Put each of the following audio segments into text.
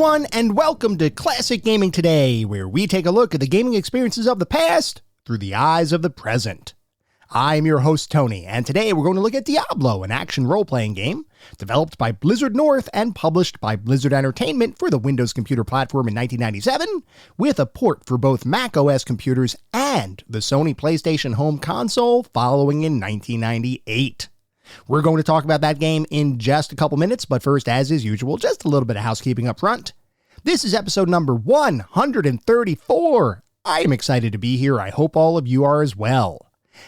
everyone, and welcome to Classic Gaming Today, where we take a look at the gaming experiences of the past through the eyes of the present. I'm your host, Tony, and today we're going to look at Diablo, an action role-playing game developed by Blizzard North and published by Blizzard Entertainment for the Windows computer platform in 1997, with a port for both Mac OS computers and the Sony PlayStation Home console following in 1998. We're going to talk about that game in just a couple minutes, but first, as is usual, just a little bit of housekeeping up front. This is episode number 134. I am excited to be here. I hope all of you are as well.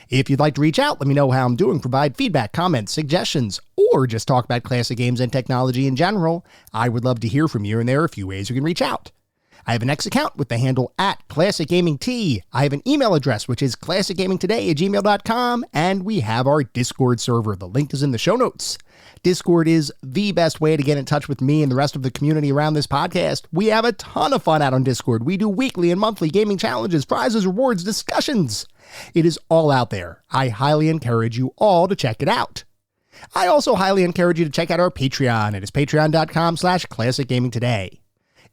If you'd like to reach out, let me know how I'm doing, provide feedback, comments, suggestions, or just talk about classic games and technology in general. I would love to hear from you, and there are a few ways you can reach out. I have an X account with the handle @ClassicGamingT. I have an email address, which is classicgamingtoday@gmail.com, and we have our Discord server. The link is in the show notes. Discord is the best way to get in touch with me and the rest of the community around this podcast. We have a ton of fun out on Discord. We do weekly and monthly gaming challenges, prizes, rewards, discussions. It is all out there. I highly encourage you all to check it out. I also highly encourage you to check out our Patreon. It is patreon.com/classicgamingtoday.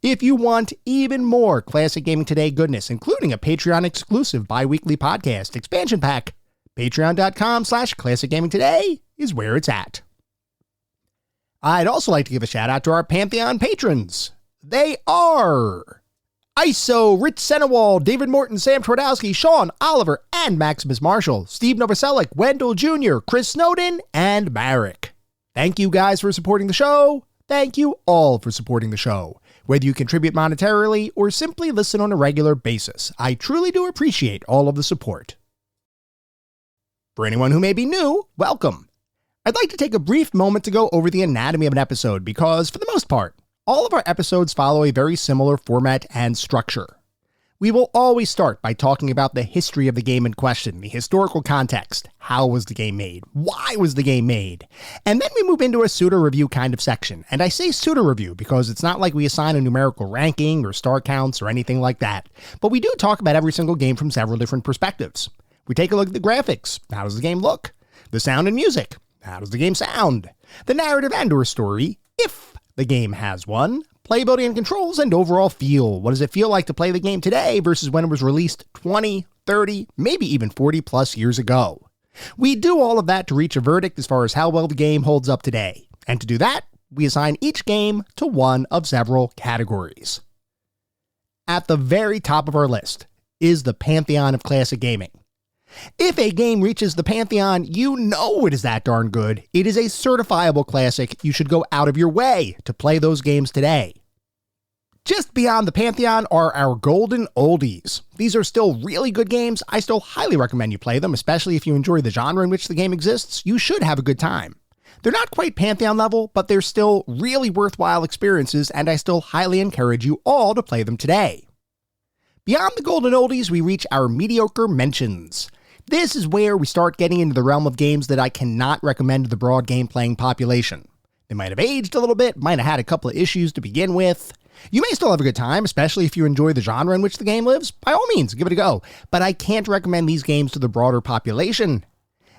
If you want even more Classic Gaming Today goodness, including a Patreon exclusive bi-weekly podcast expansion pack, patreon.com/classicgamingtoday is where it's at. I'd also like to give a shout out to our Pantheon patrons. They are ISO, Rich Senewald, David Morton, Sam Twardowski, Sean, Oliver, and Maximus Marshall, Steve Novoselic, Wendell Jr., Chris Snowden, and Marek. Thank you guys for supporting the show. Thank you all for supporting the show. Whether you contribute monetarily or simply listen on a regular basis, I truly do appreciate all of the support. For anyone who may be new, welcome. I'd like to take a brief moment to go over the anatomy of an episode because, for the most part, all of our episodes follow a very similar format and structure. We will always start by talking about the history of the game in question, the historical context. How was the game made? Why was the game made? And then we move into a pseudo-review kind of section. And I say pseudo-review because it's not like we assign a numerical ranking or star counts or anything like that. But we do talk about every single game from several different perspectives. We take a look at the graphics. How does the game look? The sound and music. How does the game sound? The narrative and or story, if the game has one. Playability and controls, and overall feel. What does it feel like to play the game today versus when it was released 20, 30, maybe even 40 plus years ago? We do all of that to reach a verdict as far as how well the game holds up today. And to do that, we assign each game to one of several categories. At the very top of our list is the pantheon of classic gaming. If a game reaches the pantheon, you know it is that darn good. It is a certifiable classic. You should go out of your way to play those games today. Just beyond the pantheon are our golden oldies. These are still really good games. I still highly recommend you play them, especially if you enjoy the genre in which the game exists. You should have a good time. They're not quite pantheon level, but they're still really worthwhile experiences, and I still highly encourage you all to play them today. Beyond the golden oldies, we reach our mediocre mentions. This is where we start getting into the realm of games that I cannot recommend to the broad game-playing population. They might have aged a little bit, might have had a couple of issues to begin with. You may still have a good time, especially if you enjoy the genre in which the game lives. By all means, give it a go. But I can't recommend these games to the broader population.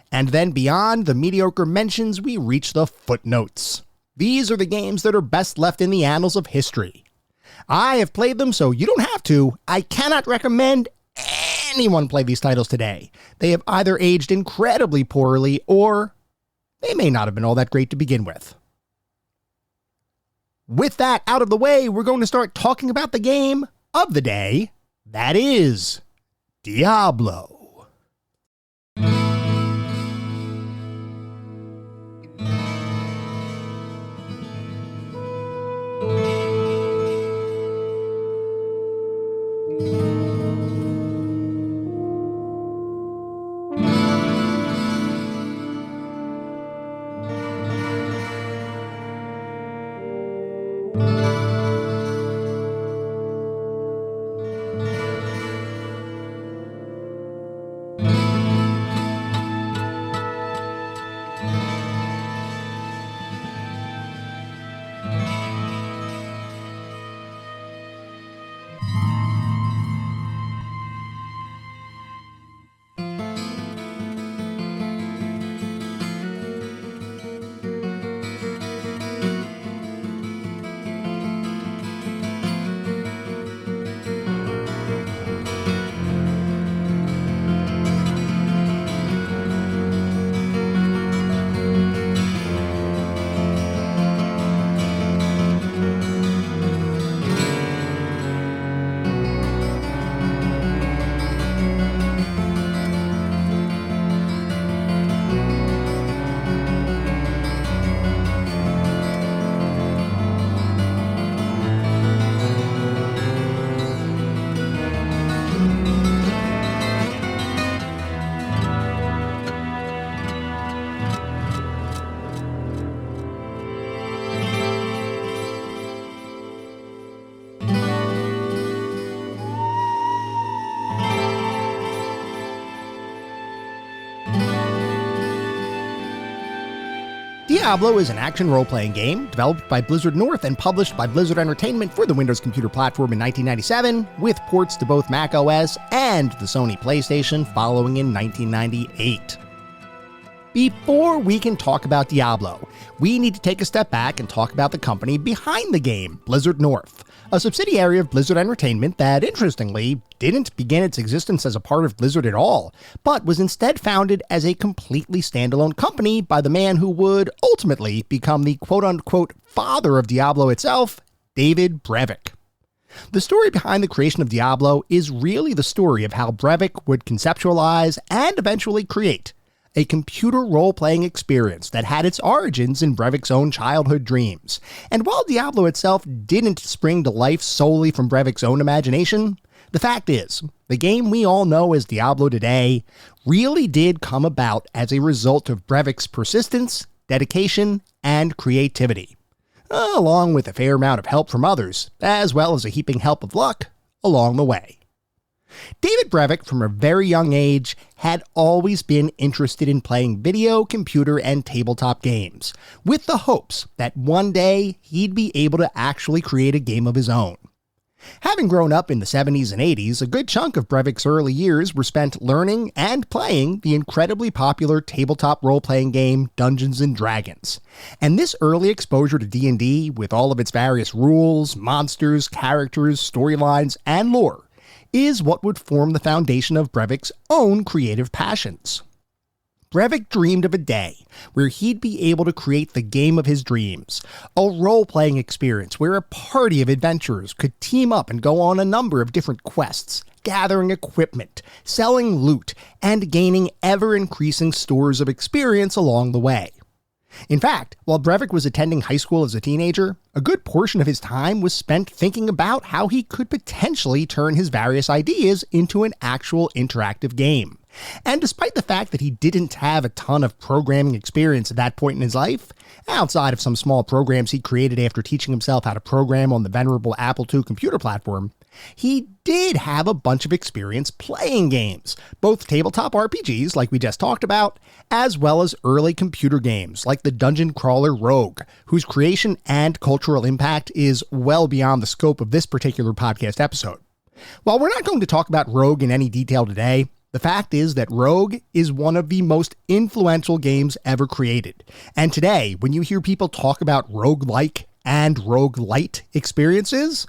And then beyond the mediocre mentions, we reach the footnotes. These are the games that are best left in the annals of history. I have played them, so you don't have to. I cannot recommend anyone play these titles today. They have either aged incredibly poorly or they may not have been all that great to begin with. With that out of the way, we're going to start talking about the game of the day. That is Diablo. Diablo is an action role-playing game developed by Blizzard North and published by Blizzard Entertainment for the Windows computer platform in 1997, with ports to both Mac OS and the Sony PlayStation following in 1998. Before we can talk about Diablo, we need to take a step back and talk about the company behind the game, Blizzard North, a subsidiary of Blizzard Entertainment that, interestingly, didn't begin its existence as a part of Blizzard at all, but was instead founded as a completely standalone company by the man who would ultimately become the quote-unquote father of Diablo itself, David Brevik. The story behind the creation of Diablo is really the story of how Brevik would conceptualize and eventually create a computer role-playing experience that had its origins in Brevik's own childhood dreams. And while Diablo itself didn't spring to life solely from Brevik's own imagination, the fact is, the game we all know as Diablo today really did come about as a result of Brevik's persistence, dedication, and creativity, along with a fair amount of help from others, as well as a heaping help of luck along the way. David Brevik, from a very young age, had always been interested in playing video, computer, and tabletop games, with the hopes that one day he'd be able to actually create a game of his own. Having grown up in the 70s and 80s, a good chunk of Brevik's early years were spent learning and playing the incredibly popular tabletop role-playing game Dungeons & Dragons. And this early exposure to D&D, with all of its various rules, monsters, characters, storylines, and lore, is what would form the foundation of Brevik's own creative passions. Brevik dreamed of a day where he'd be able to create the game of his dreams, a role-playing experience where a party of adventurers could team up and go on a number of different quests, gathering equipment, selling loot, and gaining ever-increasing stores of experience along the way. In fact, while Brevik was attending high school as a teenager, a good portion of his time was spent thinking about how he could potentially turn his various ideas into an actual interactive game. And despite the fact that he didn't have a ton of programming experience at that point in his life, outside of some small programs he created after teaching himself how to program on the venerable Apple II computer platform, he did have a bunch of experience playing games, both tabletop RPGs like we just talked about, as well as early computer games like the dungeon crawler Rogue, whose creation and cultural impact is well beyond the scope of this particular podcast episode. While we're not going to talk about Rogue in any detail today, the fact is that Rogue is one of the most influential games ever created. And today, when you hear people talk about roguelike and roguelite experiences,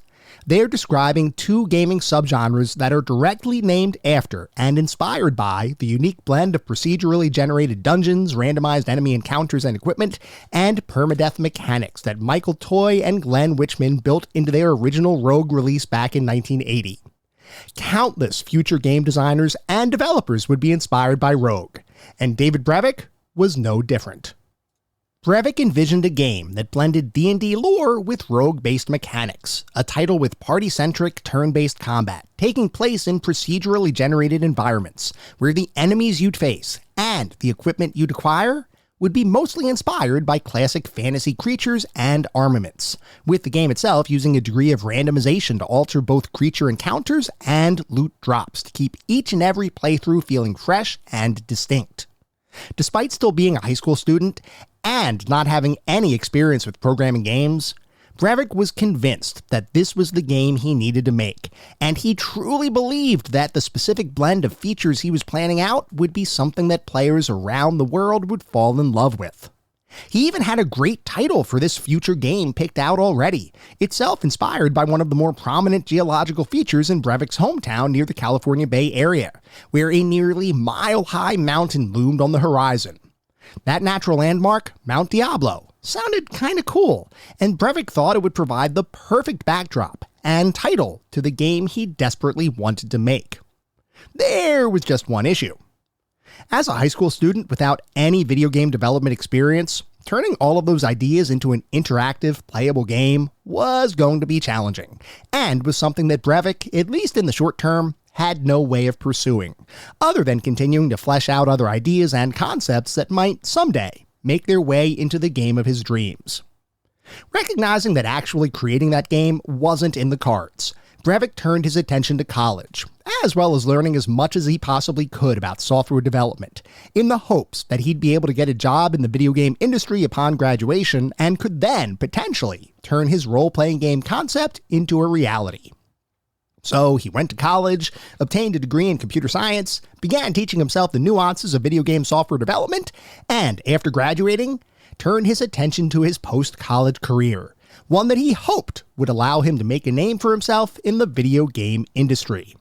they're describing two gaming subgenres that are directly named after and inspired by the unique blend of procedurally generated dungeons, randomized enemy encounters and equipment, and permadeath mechanics that Michael Toy and Glenn Wichman built into their original Rogue release back in 1980. Countless future game designers and developers would be inspired by Rogue, and David Brevik was no different. Brevik envisioned a game that blended D&D lore with rogue-based mechanics, a title with party-centric, turn-based combat, taking place in procedurally generated environments, where the enemies you'd face and the equipment you'd acquire would be mostly inspired by classic fantasy creatures and armaments, with the game itself using a degree of randomization to alter both creature encounters and loot drops to keep each and every playthrough feeling fresh and distinct. Despite still being a high school student and not having any experience with programming games, Brevik was convinced that this was the game he needed to make, and he truly believed that the specific blend of features he was planning out would be something that players around the world would fall in love with. He even had a great title for this future game picked out already, itself inspired by one of the more prominent geological features in Brevik's hometown near the California Bay Area, where a nearly mile-high mountain loomed on the horizon. That natural landmark, Mount Diablo, sounded kinda cool, and Brevik thought it would provide the perfect backdrop and title to the game he desperately wanted to make. There was just one issue. As a high school student without any video game development experience, turning all of those ideas into an interactive, playable game was going to be challenging, and was something that Brevik, at least in the short term, had no way of pursuing, other than continuing to flesh out other ideas and concepts that might someday make their way into the game of his dreams. Recognizing that actually creating that game wasn't in the cards, Brevik turned his attention to college, as well as learning as much as he possibly could about software development, in the hopes that he'd be able to get a job in the video game industry upon graduation and could then, potentially, turn his role-playing game concept into a reality. So he went to college, obtained a degree in computer science, began teaching himself the nuances of video game software development, and after graduating, turned his attention to his post-college career, one that he hoped would allow him to make a name for himself in the video game industry.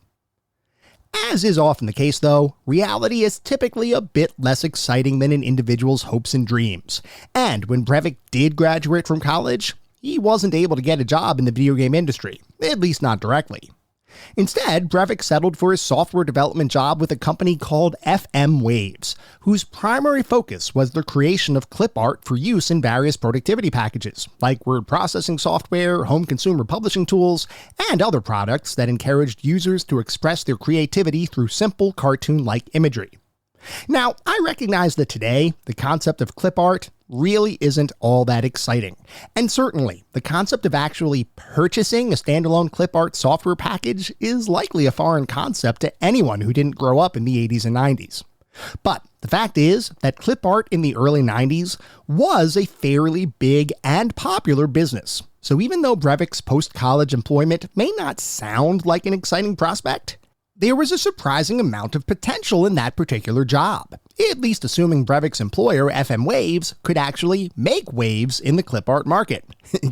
As is often the case, though, reality is typically a bit less exciting than an individual's hopes and dreams, and when Brevik did graduate from college, he wasn't able to get a job in the video game industry, at least not directly. Instead, Brevik settled for a software development job with a company called FM Waves, whose primary focus was the creation of clip art for use in various productivity packages, like word processing software, home consumer publishing tools, and other products that encouraged users to express their creativity through simple cartoon-like imagery. Now, I recognize that today, the concept of clip art really isn't all that exciting. And certainly, the concept of actually purchasing a standalone clip art software package is likely a foreign concept to anyone who didn't grow up in the 80s and 90s. But the fact is that clip art in the early 90s was a fairly big and popular business. So even though Brevik's post-college employment may not sound like an exciting prospect, there was a surprising amount of potential in that particular job, at least assuming Brevik's employer, FM Waves, could actually make waves in the clip art market.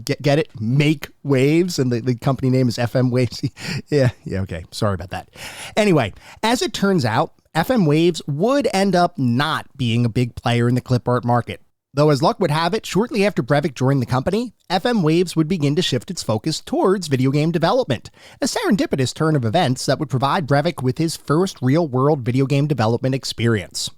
Get it? Make waves? And the company name is FM Waves? Yeah, okay. Sorry about that. Anyway, as it turns out, FM Waves would end up not being a big player in the clip art market. Though as luck would have it, shortly after Brevik joined the company, FM Waves would begin to shift its focus towards video game development, a serendipitous turn of events that would provide Brevik with his first real-world video game development experience.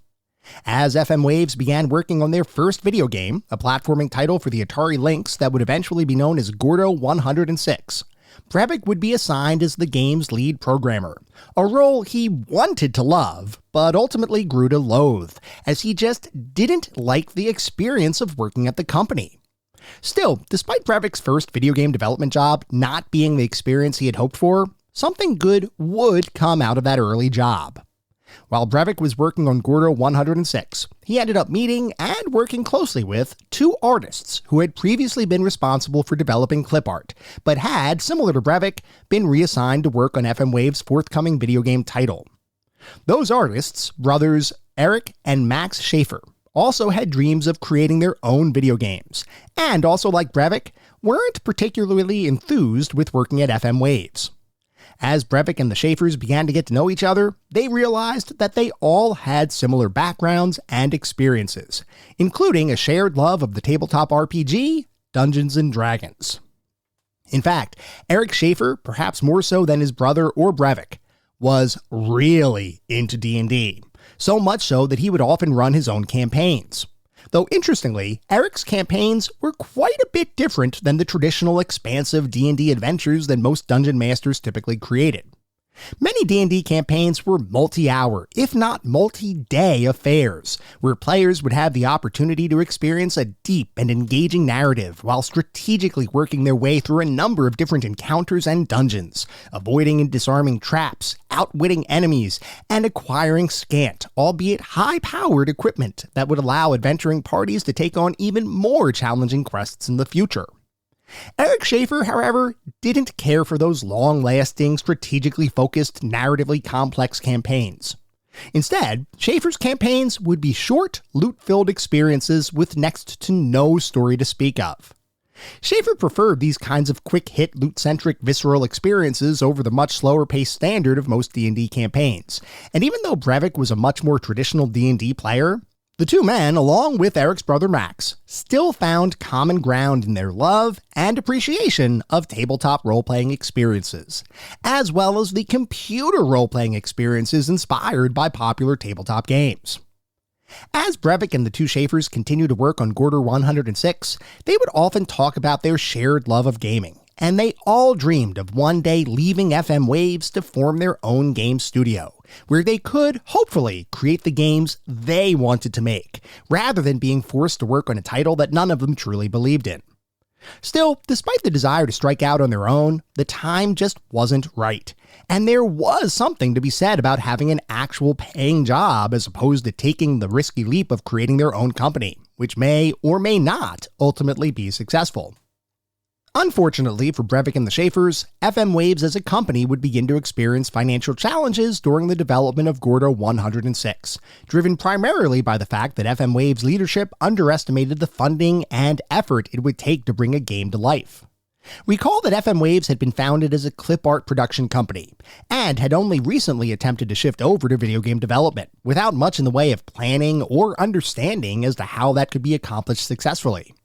As FM Waves began working on their first video game, a platforming title for the Atari Lynx that would eventually be known as Gordo 106, Brevik would be assigned as the game's lead programmer, a role he wanted to love, but ultimately grew to loathe, as he just didn't like the experience of working at the company. Still, despite Brevik's first video game development job not being the experience he had hoped for, something good would come out of that early job. While Brevik was working on Gordo 106, he ended up meeting and working closely with two artists who had previously been responsible for developing clip art, but had, similar to Brevik, been reassigned to work on FM Waves' forthcoming video game title. Those artists, brothers Eric and Max Schaefer, also had dreams of creating their own video games, and also like Brevik, weren't particularly enthused with working at FM Waves. As Brevik and the Schaefers began to get to know each other, they realized that they all had similar backgrounds and experiences, including a shared love of the tabletop RPG, Dungeons & Dragons. In fact, Eric Schaefer, perhaps more so than his brother or Brevik, was really into D&D, so much so that he would often run his own campaigns. Though interestingly, Eric's campaigns were quite a bit different than the traditional expansive D&D adventures that most dungeon masters typically created. Many D&D campaigns were multi-hour, if not multi-day affairs, where players would have the opportunity to experience a deep and engaging narrative while strategically working their way through a number of different encounters and dungeons, avoiding and disarming traps, outwitting enemies, and acquiring scant, albeit high-powered equipment that would allow adventuring parties to take on even more challenging quests in the future. Eric Schaefer, however, didn't care for those long-lasting, strategically focused, narratively complex campaigns. Instead, Schaefer's campaigns would be short, loot-filled experiences with next to no story to speak of. Schaefer preferred these kinds of quick-hit, loot-centric, visceral experiences over the much slower-paced standard of most D&D campaigns, and even though Brevik was a much more traditional D&D player, the two men, along with Eric's brother Max, still found common ground in their love and appreciation of tabletop role-playing experiences, as well as the computer role-playing experiences inspired by popular tabletop games. As Brevik and the two Schaefers continued to work on Gordo 106, they would often talk about their shared love of gaming, and they all dreamed of one day leaving FM Waves to form their own game studio, where they could, hopefully, create the games they wanted to make, rather than being forced to work on a title that none of them truly believed in. Still, despite the desire to strike out on their own, the time just wasn't right. And there was something to be said about having an actual paying job as opposed to taking the risky leap of creating their own company, which may or may not ultimately be successful. Unfortunately for Brevik and the Schaefers, FM Waves as a company would begin to experience financial challenges during the development of Gordo 106, driven primarily by the fact that FM Waves leadership underestimated the funding and effort it would take to bring a game to life. Recall that FM Waves had been founded as a clip art production company, and had only recently attempted to shift over to video game development, without much in the way of planning or understanding as to how that could be accomplished successfully.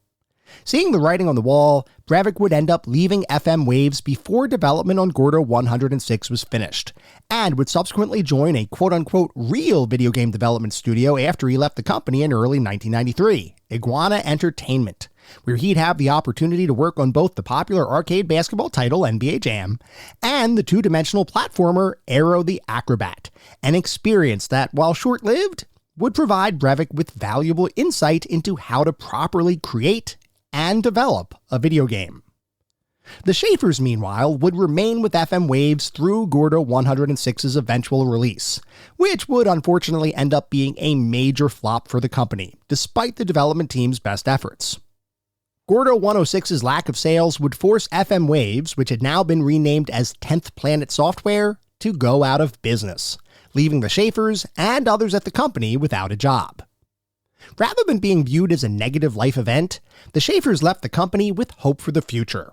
Seeing the writing on the wall, Brevik would end up leaving FM Waves before development on Gordo 106 was finished, and would subsequently join a quote-unquote real video game development studio after he left the company in early 1993, Iguana Entertainment, where he'd have the opportunity to work on both the popular arcade basketball title NBA Jam and the two-dimensional platformer Aero the Acrobat, an experience that, while short-lived, would provide Brevik with valuable insight into how to properly create and develop a video game. The Schaefers, meanwhile, would remain with FM Waves through Gordo 106's eventual release, which would unfortunately end up being a major flop for the company, despite the development team's best efforts. Gordo 106's lack of sales would force FM Waves, which had now been renamed as 10th Planet Software, to go out of business, leaving the Schaefers and others at the company without a job. Rather than being viewed as a negative life event, the Schaefers left the company with hope for the future.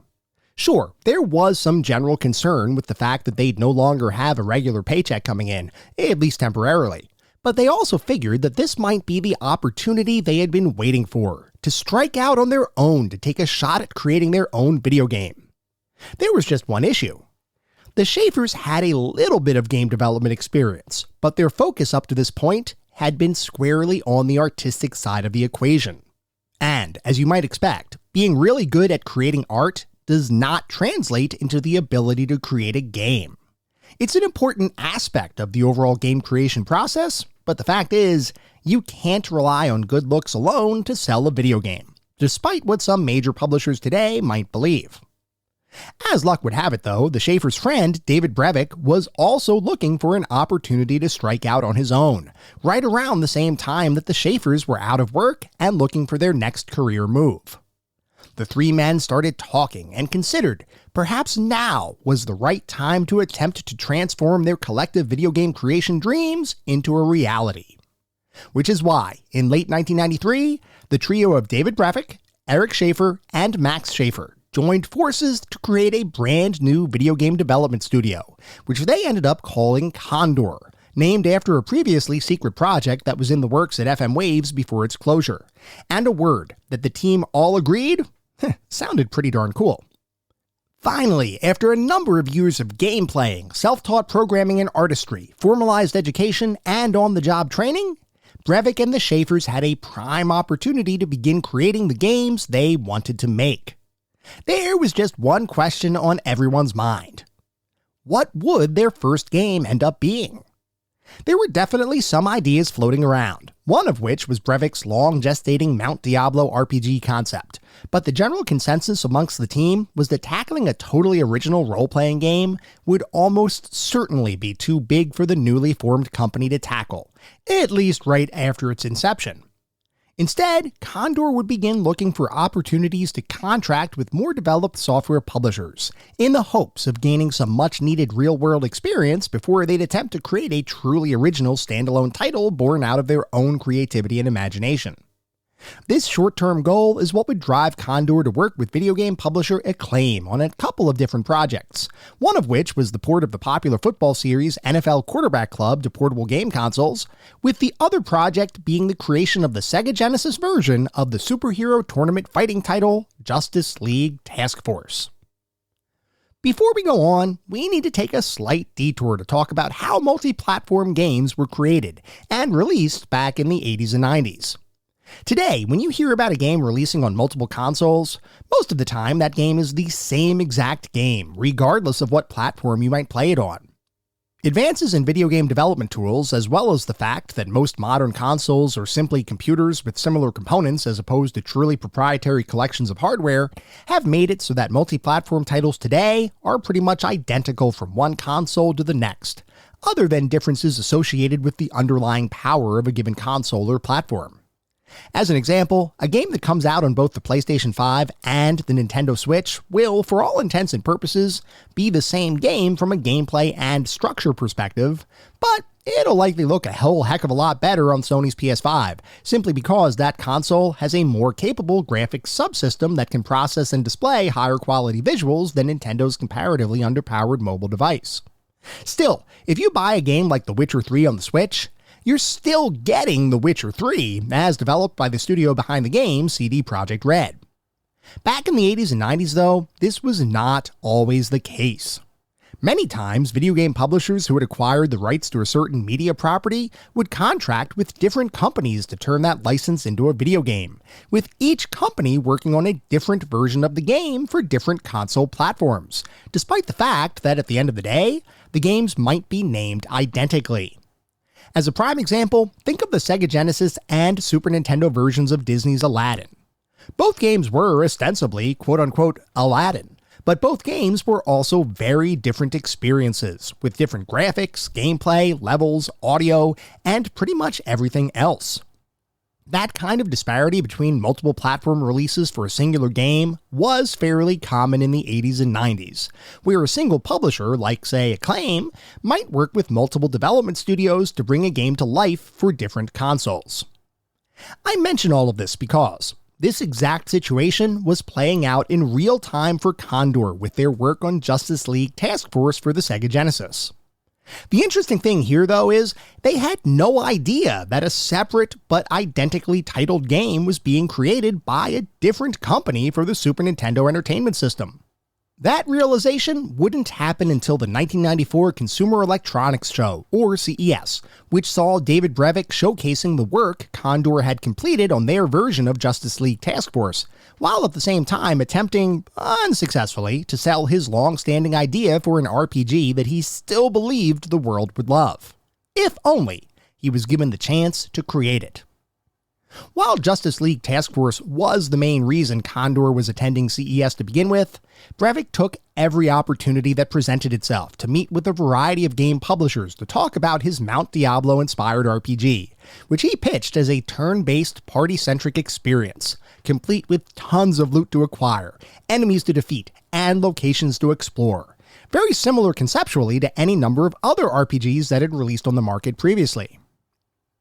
Sure, there was some general concern with the fact that they'd no longer have a regular paycheck coming in, at least temporarily, but they also figured that this might be the opportunity they had been waiting for, to strike out on their own to take a shot at creating their own video game. There was just one issue. The Schaefers had a little bit of game development experience, but their focus up to this point had been squarely on the artistic side of the equation. And, as you might expect, being really good at creating art does not translate into the ability to create a game. It's an important aspect of the overall game creation process, but the fact is, you can't rely on good looks alone to sell a video game, despite what some major publishers today might believe. As luck would have it, though, the Schaefers' friend, David Brevik, was also looking for an opportunity to strike out on his own, right around the same time that the Schaefers were out of work and looking for their next career move. The three men started talking and considered perhaps now was the right time to attempt to transform their collective video game creation dreams into a reality. Which is why, in late 1993, the trio of David Brevik, Eric Schaefer, and Max Schaefer joined forces to create a brand new video game development studio, which they ended up calling Condor, named after a previously secret project that was in the works at FM Waves before its closure, and a word that the team all agreed sounded pretty darn cool. Finally, after a number of years of game playing, self-taught programming and artistry, formalized education, and on-the-job training, Brevik and the Schaefers had a prime opportunity to begin creating the games they wanted to make. There was just one question on everyone's mind. What would their first game end up being? There were definitely some ideas floating around, one of which was Brevik's long-gestating Mount Diablo RPG concept, but the general consensus amongst the team was that tackling a totally original role-playing game would almost certainly be too big for the newly formed company to tackle, at least right after its inception. Instead, Condor would begin looking for opportunities to contract with more developed software publishers, in the hopes of gaining some much-needed real-world experience before they'd attempt to create a truly original standalone title born out of their own creativity and imagination. This short-term goal is what would drive Condor to work with video game publisher Acclaim on a couple of different projects, one of which was the port of the popular football series NFL Quarterback Club to portable game consoles, with the other project being the creation of the Sega Genesis version of the superhero tournament fighting title Justice League Task Force. Before we go on, we need to take a slight detour to talk about how multi-platform games were created and released back in the 80s and 90s. Today, when you hear about a game releasing on multiple consoles, most of the time that game is the same exact game, regardless of what platform you might play it on. Advances in video game development tools, as well as the fact that most modern consoles are simply computers with similar components as opposed to truly proprietary collections of hardware, have made it so that multi-platform titles today are pretty much identical from one console to the next, other than differences associated with the underlying power of a given console or platform. As an example, a game that comes out on both the PlayStation 5 and the Nintendo Switch will, for all intents and purposes, be the same game from a gameplay and structure perspective, but it'll likely look a whole heck of a lot better on Sony's PS5, simply because that console has a more capable graphics subsystem that can process and display higher quality visuals than Nintendo's comparatively underpowered mobile device. Still, if you buy a game like The Witcher 3 on the Switch, you're still getting The Witcher 3, as developed by the studio behind the game, CD Projekt Red. Back in the 80s and 90s, though, this was not always the case. Many times, video game publishers who had acquired the rights to a certain media property would contract with different companies to turn that license into a video game, with each company working on a different version of the game for different console platforms, despite the fact that at the end of the day, the games might be named identically. As a prime example, think of the Sega Genesis and Super Nintendo versions of Disney's Aladdin. Both games were ostensibly quote-unquote Aladdin, but both games were also very different experiences, with different graphics, gameplay, levels, audio, and pretty much everything else. That kind of disparity between multiple platform releases for a singular game was fairly common in the 80s and 90s, where a single publisher, like say Acclaim, might work with multiple development studios to bring a game to life for different consoles. I mention all of this because this exact situation was playing out in real time for Condor with their work on Justice League Task Force for the Sega Genesis. The interesting thing here, though, is they had no idea that a separate but identically titled game was being created by a different company for the Super Nintendo Entertainment System. That realization wouldn't happen until the 1994 Consumer Electronics Show, or CES, which saw David Brevik showcasing the work Condor had completed on their version of Justice League Task Force, while at the same time attempting, unsuccessfully, to sell his long-standing idea for an RPG that he still believed the world would love. If only he was given the chance to create it. While Justice League Task Force was the main reason Condor was attending CES to begin with, Brevik took every opportunity that presented itself to meet with a variety of game publishers to talk about his Mount Diablo-inspired RPG, which he pitched as a turn-based, party-centric experience, complete with tons of loot to acquire, enemies to defeat, and locations to explore. Very similar conceptually to any number of other RPGs that had released on the market previously.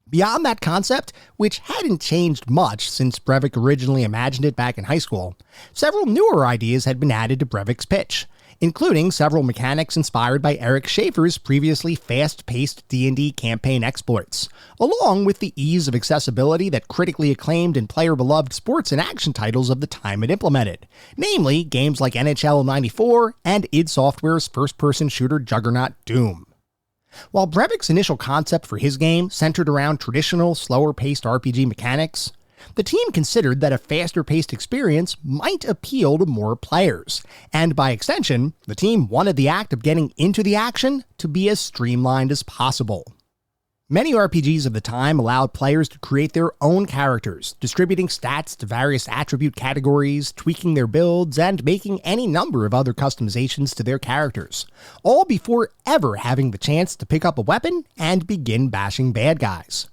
Beyond that concept, which hadn't changed much since Brevik originally imagined it back in high school, several newer ideas had been added to Brevik's pitch, including several mechanics inspired by Eric Schaefer's previously fast-paced D&D campaign exploits, along with the ease of accessibility that critically acclaimed and player-beloved sports and action titles of the time had implemented, namely games like NHL 94 and id Software's first-person shooter juggernaut Doom. While Brevik's initial concept for his game centered around traditional, slower-paced RPG mechanics, the team considered that a faster-paced experience might appeal to more players, and by extension, the team wanted the act of getting into the action to be as streamlined as possible. Many RPGs of the time allowed players to create their own characters, distributing stats to various attribute categories, tweaking their builds, and making any number of other customizations to their characters, all before ever having the chance to pick up a weapon and begin bashing bad guys.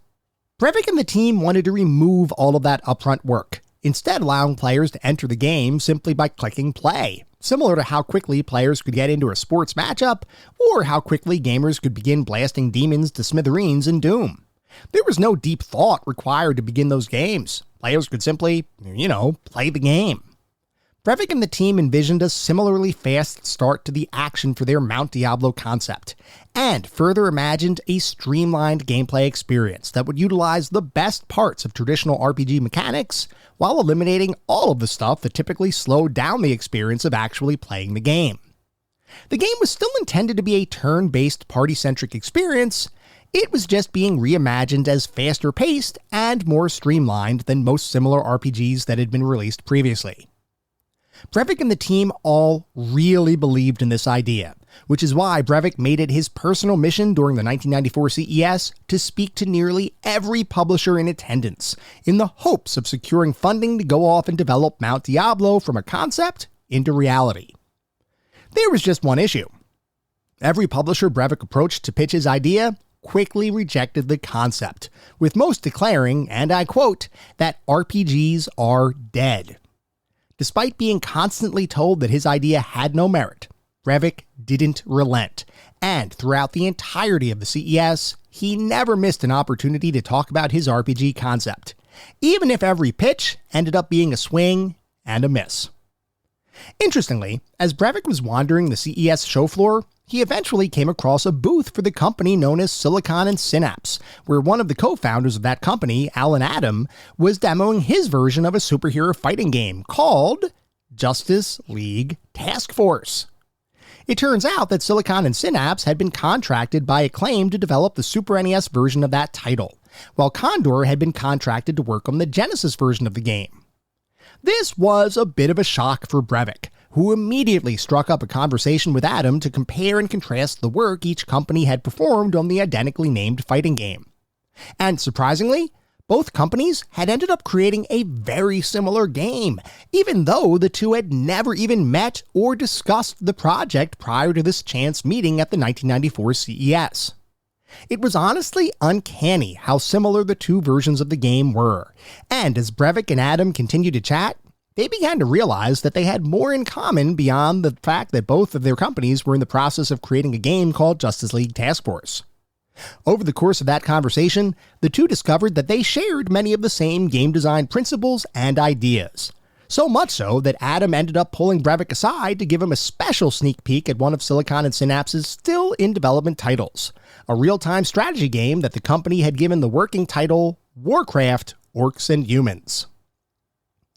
Brevik and the team wanted to remove all of that upfront work, instead allowing players to enter the game simply by clicking play, similar to how quickly players could get into a sports matchup, or how quickly gamers could begin blasting demons to smithereens in Doom. There was no deep thought required to begin those games. Players could simply, play the game. Brevik and the team envisioned a similarly fast start to the action for their Mount Diablo concept, and further imagined a streamlined gameplay experience that would utilize the best parts of traditional RPG mechanics while eliminating all of the stuff that typically slowed down the experience of actually playing the game. The game was still intended to be a turn-based party-centric experience. It was just being reimagined as faster paced and more streamlined than most similar RPGs that had been released previously. Brevik and the team all really believed in this idea, which is why Brevik made it his personal mission during the 1994 CES to speak to nearly every publisher in attendance, in the hopes of securing funding to go off and develop Mount Diablo from a concept into reality. There was just one issue. Every publisher Brevik approached to pitch his idea quickly rejected the concept, with most declaring, and I quote, that RPGs are dead. Despite being constantly told that his idea had no merit, Brevik didn't relent, and throughout the entirety of the CES, he never missed an opportunity to talk about his RPG concept, even if every pitch ended up being a swing and a miss. Interestingly, as Brevik was wandering the CES show floor, he eventually came across a booth for the company known as Silicon and Synapse, where one of the co-founders of that company, Alan Adam, was demoing his version of a superhero fighting game called Justice League Task Force. It turns out that Silicon and Synapse had been contracted by Acclaim to develop the Super NES version of that title, while Condor had been contracted to work on the Genesis version of the game. This was a bit of a shock for Brevik, who immediately struck up a conversation with Adam to compare and contrast the work each company had performed on the identically named fighting game. And surprisingly, both companies had ended up creating a very similar game, even though the two had never even met or discussed the project prior to this chance meeting at the 1994 CES. It was honestly uncanny how similar the two versions of the game were, and as Brevik and Adam continued to chat, they began to realize that they had more in common beyond the fact that both of their companies were in the process of creating a game called Justice League Task Force. Over the course of that conversation, the two discovered that they shared many of the same game design principles and ideas. So much so that Adam ended up pulling Brevik aside to give him a special sneak peek at one of Silicon and Synapse's still in development titles, a real-time strategy game that the company had given the working title Warcraft: Orcs and Humans.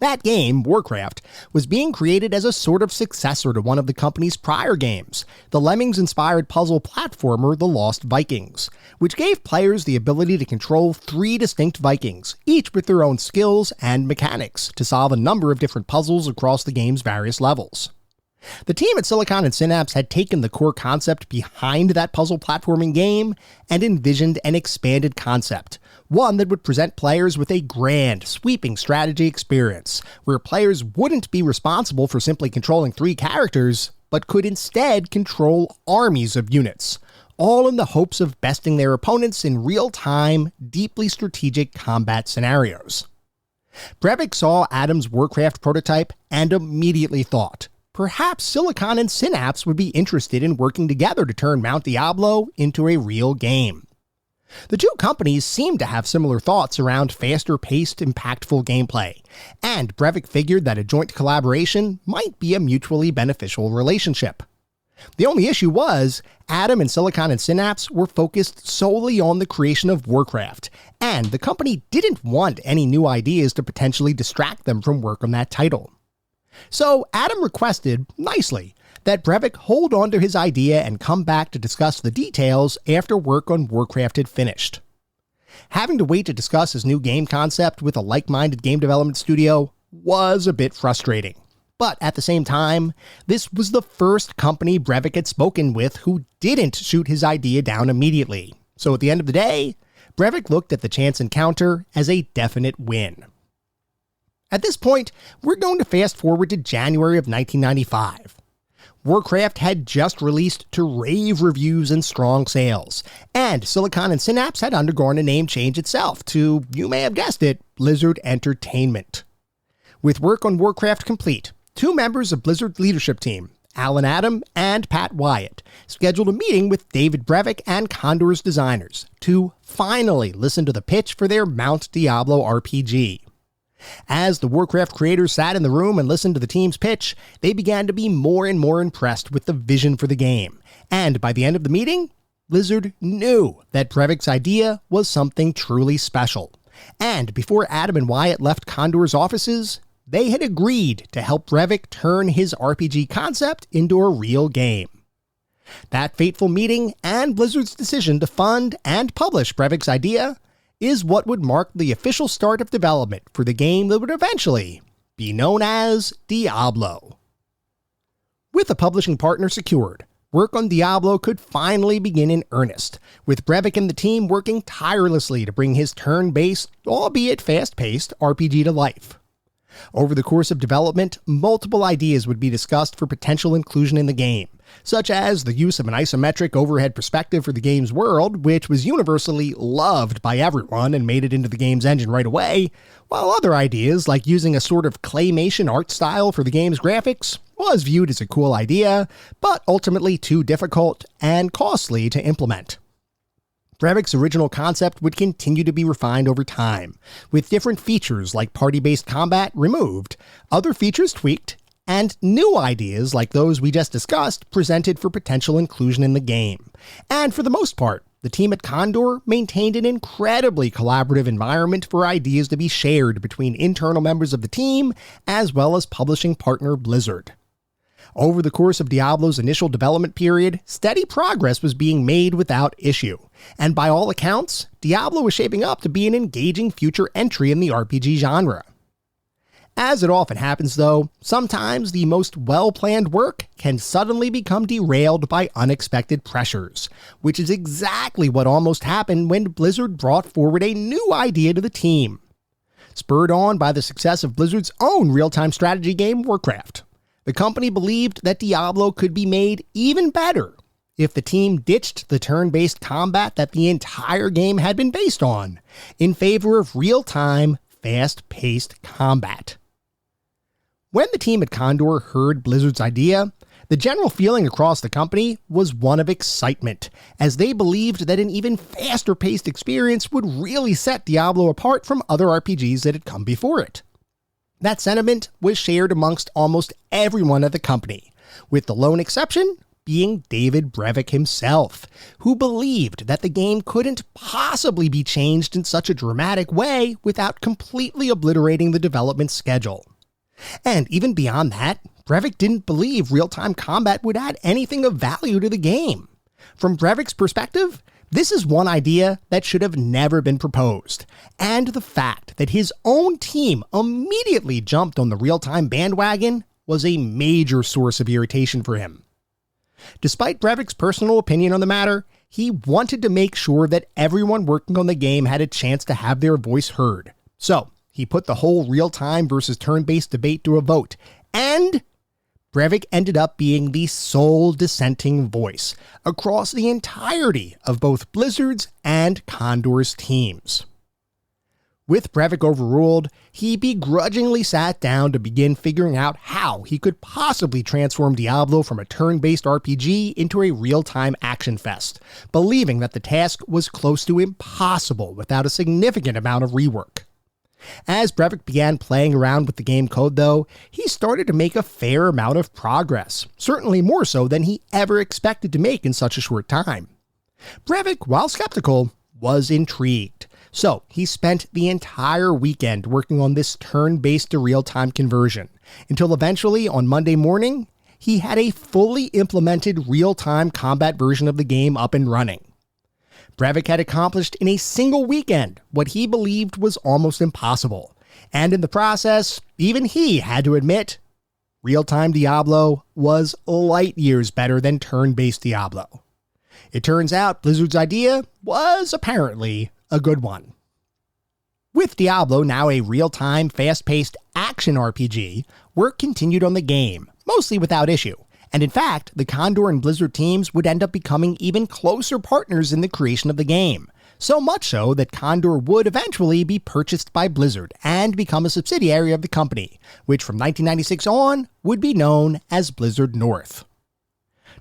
That game, Warcraft, was being created as a sort of successor to one of the company's prior games, the Lemmings-inspired puzzle platformer The Lost Vikings, which gave players the ability to control 3 distinct Vikings, each with their own skills and mechanics, to solve a number of different puzzles across the game's various levels. The team at Silicon and Synapse had taken the core concept behind that puzzle platforming game and envisioned an expanded concept, one that would present players with a grand, sweeping strategy experience, where players wouldn't be responsible for simply controlling 3 characters, but could instead control armies of units, all in the hopes of besting their opponents in real-time, deeply strategic combat scenarios. Brevik saw Adam's Warcraft prototype and immediately thought, perhaps Silicon and Synapse would be interested in working together to turn Mount Diablo into a real game. The two companies seemed to have similar thoughts around faster-paced, impactful gameplay, and Brevik figured that a joint collaboration might be a mutually beneficial relationship. The only issue was, Adam and Silicon and Synapse were focused solely on the creation of Warcraft, and the company didn't want any new ideas to potentially distract them from work on that title. So Adam requested, nicely, that Brevik hold on to his idea and come back to discuss the details after work on Warcraft had finished. Having to wait to discuss his new game concept with a like-minded game development studio was a bit frustrating. But at the same time, this was the first company Brevik had spoken with who didn't shoot his idea down immediately. So at the end of the day, Brevik looked at the chance encounter as a definite win. At this point, we're going to fast forward to January of 1995. Warcraft had just released to rave reviews and strong sales, and Silicon and Synapse had undergone a name change itself to, you may have guessed it, Blizzard Entertainment. With work on Warcraft complete, 2 members of Blizzard's leadership team, Alan Adam and Pat Wyatt, scheduled a meeting with David Brevik and Condor's designers to finally listen to the pitch for their Mount Diablo RPG. As the Warcraft creators sat in the room and listened to the team's pitch, they began to be more and more impressed with the vision for the game, and by the end of the meeting, Blizzard knew that Brevik's idea was something truly special. And before Adam and Wyatt left Condor's offices, they had agreed to help Brevik turn his RPG concept into a real game. That fateful meeting and Blizzard's decision to fund and publish Brevik's idea is what would mark the official start of development for the game that would eventually be known as Diablo. With a publishing partner secured, work on Diablo could finally begin in earnest, with Brevik and the team working tirelessly to bring his turn-based, albeit fast-paced, RPG to life. Over the course of development, multiple ideas would be discussed for potential inclusion in the game, such as the use of an isometric overhead perspective for the game's world, which was universally loved by everyone and made it into the game's engine right away, while other ideas, like using a sort of claymation art style for the game's graphics, was viewed as a cool idea, but ultimately too difficult and costly to implement. Brevik's original concept would continue to be refined over time, with different features like party-based combat removed, other features tweaked, and new ideas like those we just discussed presented for potential inclusion in the game. And for the most part, the team at Condor maintained an incredibly collaborative environment for ideas to be shared between internal members of the team, as well as publishing partner Blizzard. Over the course of Diablo's initial development period, steady progress was being made without issue, and by all accounts, Diablo was shaping up to be an engaging future entry in the RPG genre. As it often happens though, sometimes the most well-planned work can suddenly become derailed by unexpected pressures, which is exactly what almost happened when Blizzard brought forward a new idea to the team. Spurred on by the success of Blizzard's own real-time strategy game, Warcraft, the company believed that Diablo could be made even better if the team ditched the turn-based combat that the entire game had been based on, in favor of real-time, fast-paced combat. When the team at Condor heard Blizzard's idea, the general feeling across the company was one of excitement, as they believed that an even faster-paced experience would really set Diablo apart from other RPGs that had come before it. That sentiment was shared amongst almost everyone at the company, with the lone exception being David Brevik himself, who believed that the game couldn't possibly be changed in such a dramatic way without completely obliterating the development schedule. And even beyond that, Brevik didn't believe real-time combat would add anything of value to the game. From Brevik's perspective, this is one idea that should have never been proposed, and the fact that his own team immediately jumped on the real-time bandwagon was a major source of irritation for him. Despite Brevik's personal opinion on the matter, he wanted to make sure that everyone working on the game had a chance to have their voice heard. So, he put the whole real-time versus turn-based debate to a vote, and Brevik ended up being the sole dissenting voice across the entirety of both Blizzard's and Condor's teams. With Brevik overruled, he begrudgingly sat down to begin figuring out how he could possibly transform Diablo from a turn-based RPG into a real-time action fest, believing that the task was close to impossible without a significant amount of rework. As Brevik began playing around with the game code though, he started to make a fair amount of progress, certainly more so than he ever expected to make in such a short time. Brevik, while skeptical, was intrigued, so he spent the entire weekend working on this turn-based to real-time conversion, until eventually on Monday morning, he had a fully implemented real-time combat version of the game up and running. Brevik had accomplished in a single weekend what he believed was almost impossible, and in the process, even he had to admit, real-time Diablo was light years better than turn-based Diablo. It turns out Blizzard's idea was apparently a good one. With Diablo now a real-time, fast-paced action RPG, work continued on the game, mostly without issue. And in fact, the Condor and Blizzard teams would end up becoming even closer partners in the creation of the game. So much so that Condor would eventually be purchased by Blizzard and become a subsidiary of the company, which from 1996 on would be known as Blizzard North.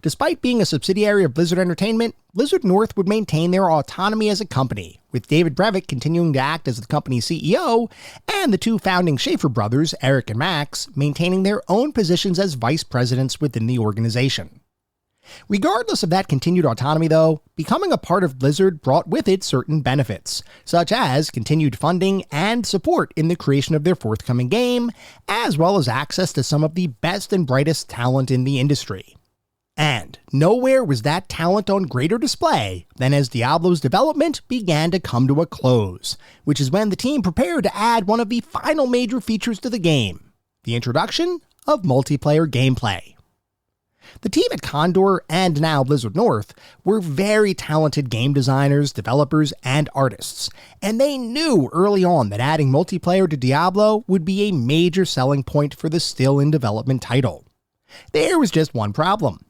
Despite being a subsidiary of Blizzard Entertainment, Blizzard North would maintain their autonomy as a company, with David Brevik continuing to act as the company's CEO, and the two founding Schaefer brothers, Eric and Max, maintaining their own positions as vice presidents within the organization. Regardless of that continued autonomy though, becoming a part of Blizzard brought with it certain benefits, such as continued funding and support in the creation of their forthcoming game, as well as access to some of the best and brightest talent in the industry. And nowhere was that talent on greater display than as Diablo's development began to come to a close, which is when the team prepared to add one of the final major features to the game, the introduction of multiplayer gameplay. The team at Condor and now Blizzard North were very talented game designers, developers, and artists, and they knew early on that adding multiplayer to Diablo would be a major selling point for the still in development title. There was just one problem.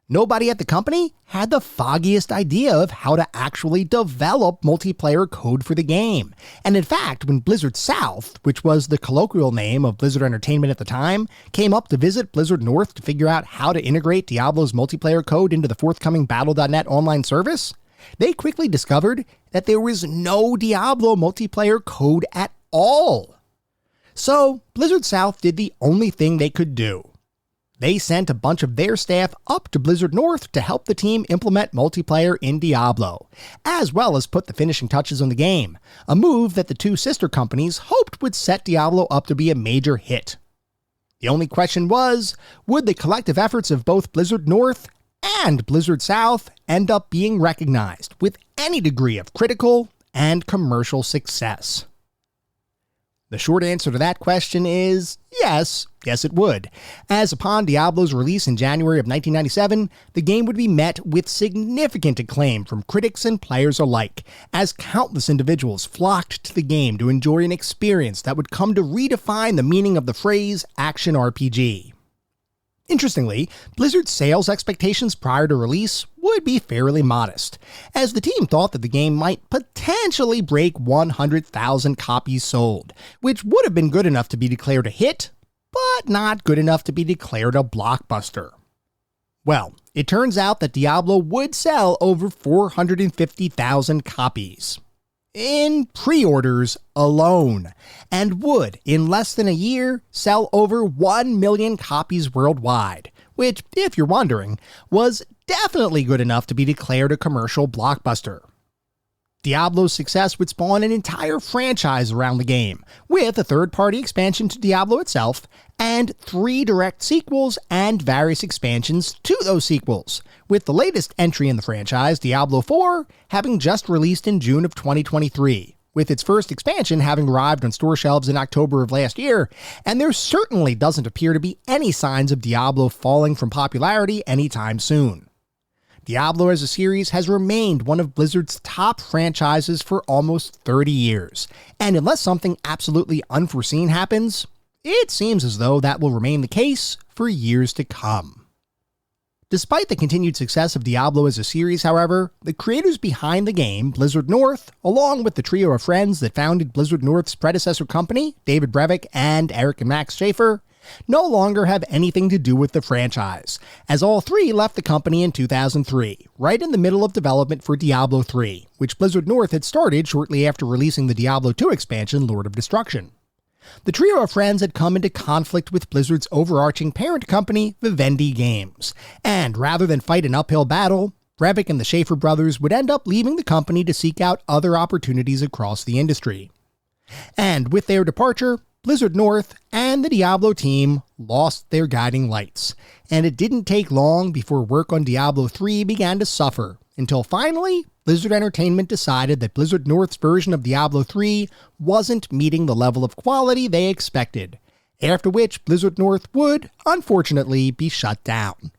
Nobody at the company had the foggiest idea of how to actually develop multiplayer code for the game. And in fact, when Blizzard South, which was the colloquial name of Blizzard Entertainment at the time, came up to visit Blizzard North to figure out how to integrate Diablo's multiplayer code into the forthcoming Battle.net online service, they quickly discovered that there was no Diablo multiplayer code at all. So Blizzard South did the only thing they could do. They sent a bunch of their staff up to Blizzard North to help the team implement multiplayer in Diablo, as well as put the finishing touches on the game, a move that the two sister companies hoped would set Diablo up to be a major hit. The only question was, would the collective efforts of both Blizzard North and Blizzard South end up being recognized with any degree of critical and commercial success? The short answer to that question is yes it would, as upon Diablo's release in January of 1997, the game would be met with significant acclaim from critics and players alike, as countless individuals flocked to the game to enjoy an experience that would come to redefine the meaning of the phrase action RPG. Interestingly, Blizzard's sales expectations prior to release would be fairly modest, as the team thought that the game might potentially break 100,000 copies sold, which would have been good enough to be declared a hit, but not good enough to be declared a blockbuster. Well, it turns out that Diablo would sell over 450,000 copies in pre-orders alone, and would, in less than a year, sell over 1 million copies worldwide, which, if you're wondering, was definitely good enough to be declared a commercial blockbuster. Diablo's success would spawn an entire franchise around the game, with a third-party expansion to Diablo itself, and 3 direct sequels and various expansions to those sequels, with the latest entry in the franchise, Diablo 4, having just released in June of 2023, with its first expansion having arrived on store shelves in October of last year, and there certainly doesn't appear to be any signs of Diablo falling from popularity anytime soon. Diablo as a series has remained one of Blizzard's top franchises for almost 30 years, and unless something absolutely unforeseen happens, it seems as though that will remain the case for years to come. Despite the continued success of Diablo as a series, however, the creators behind the game, Blizzard North, along with the trio of friends that founded Blizzard North's predecessor company, David Brevik and Eric and Max Schaefer, no longer have anything to do with the franchise, as all 3 left the company in 2003, right in the middle of development for Diablo 3, which Blizzard North had started shortly after releasing the Diablo 2 expansion, Lord of Destruction. The trio of friends had come into conflict with Blizzard's overarching parent company, Vivendi Games, and rather than fight an uphill battle, Brevik and the Schaefer brothers would end up leaving the company to seek out other opportunities across the industry. And with their departure, Blizzard North and the Diablo team lost their guiding lights, and it didn't take long before work on Diablo 3 began to suffer, until finally, Blizzard Entertainment decided that Blizzard North's version of Diablo 3 wasn't meeting the level of quality they expected, after which Blizzard North would, unfortunately, be shut down.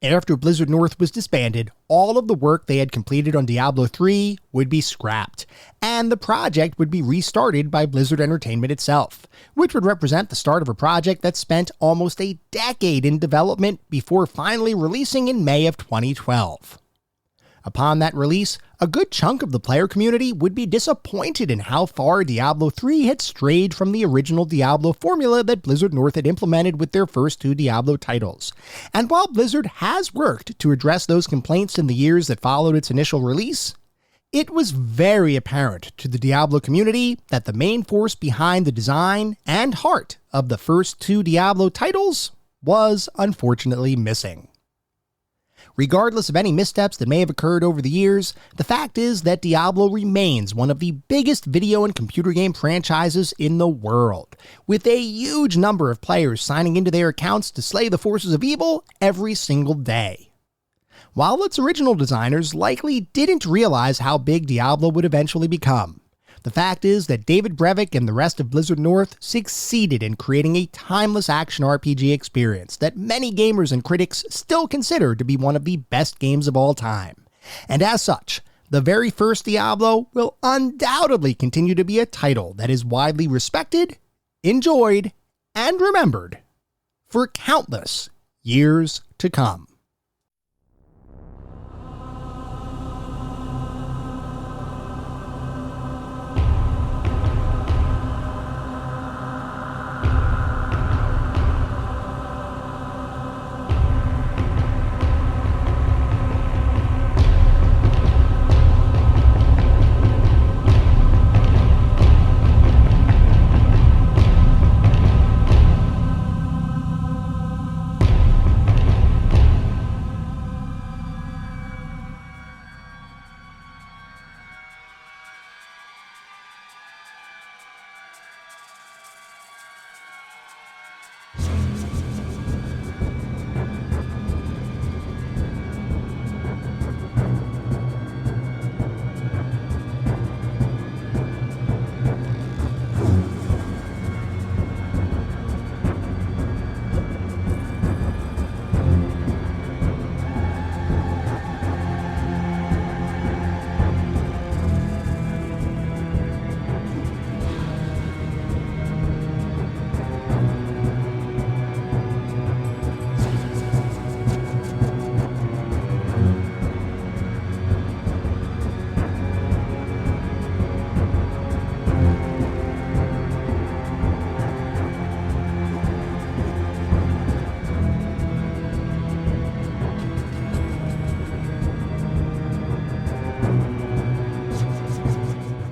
After Blizzard North was disbanded, all of the work they had completed on Diablo 3 would be scrapped, and the project would be restarted by Blizzard Entertainment itself, which would represent the start of a project that spent almost a decade in development before finally releasing in May of 2012. Upon that release, a good chunk of the player community would be disappointed in how far Diablo 3 had strayed from the original Diablo formula that Blizzard North had implemented with their first 2 Diablo titles. And while Blizzard has worked to address those complaints in the years that followed its initial release, it was very apparent to the Diablo community that the main force behind the design and heart of the first 2 Diablo titles was unfortunately missing. Regardless of any missteps that may have occurred over the years, the fact is that Diablo remains one of the biggest video and computer game franchises in the world, with a huge number of players signing into their accounts to slay the forces of evil every single day. While its original designers likely didn't realize how big Diablo would eventually become, The fact is that David Brevik and the rest of Blizzard North succeeded in creating a timeless action RPG experience that many gamers and critics still consider to be one of the best games of all time. And as such, the very first Diablo will undoubtedly continue to be a title that is widely respected, enjoyed, and remembered for countless years to come.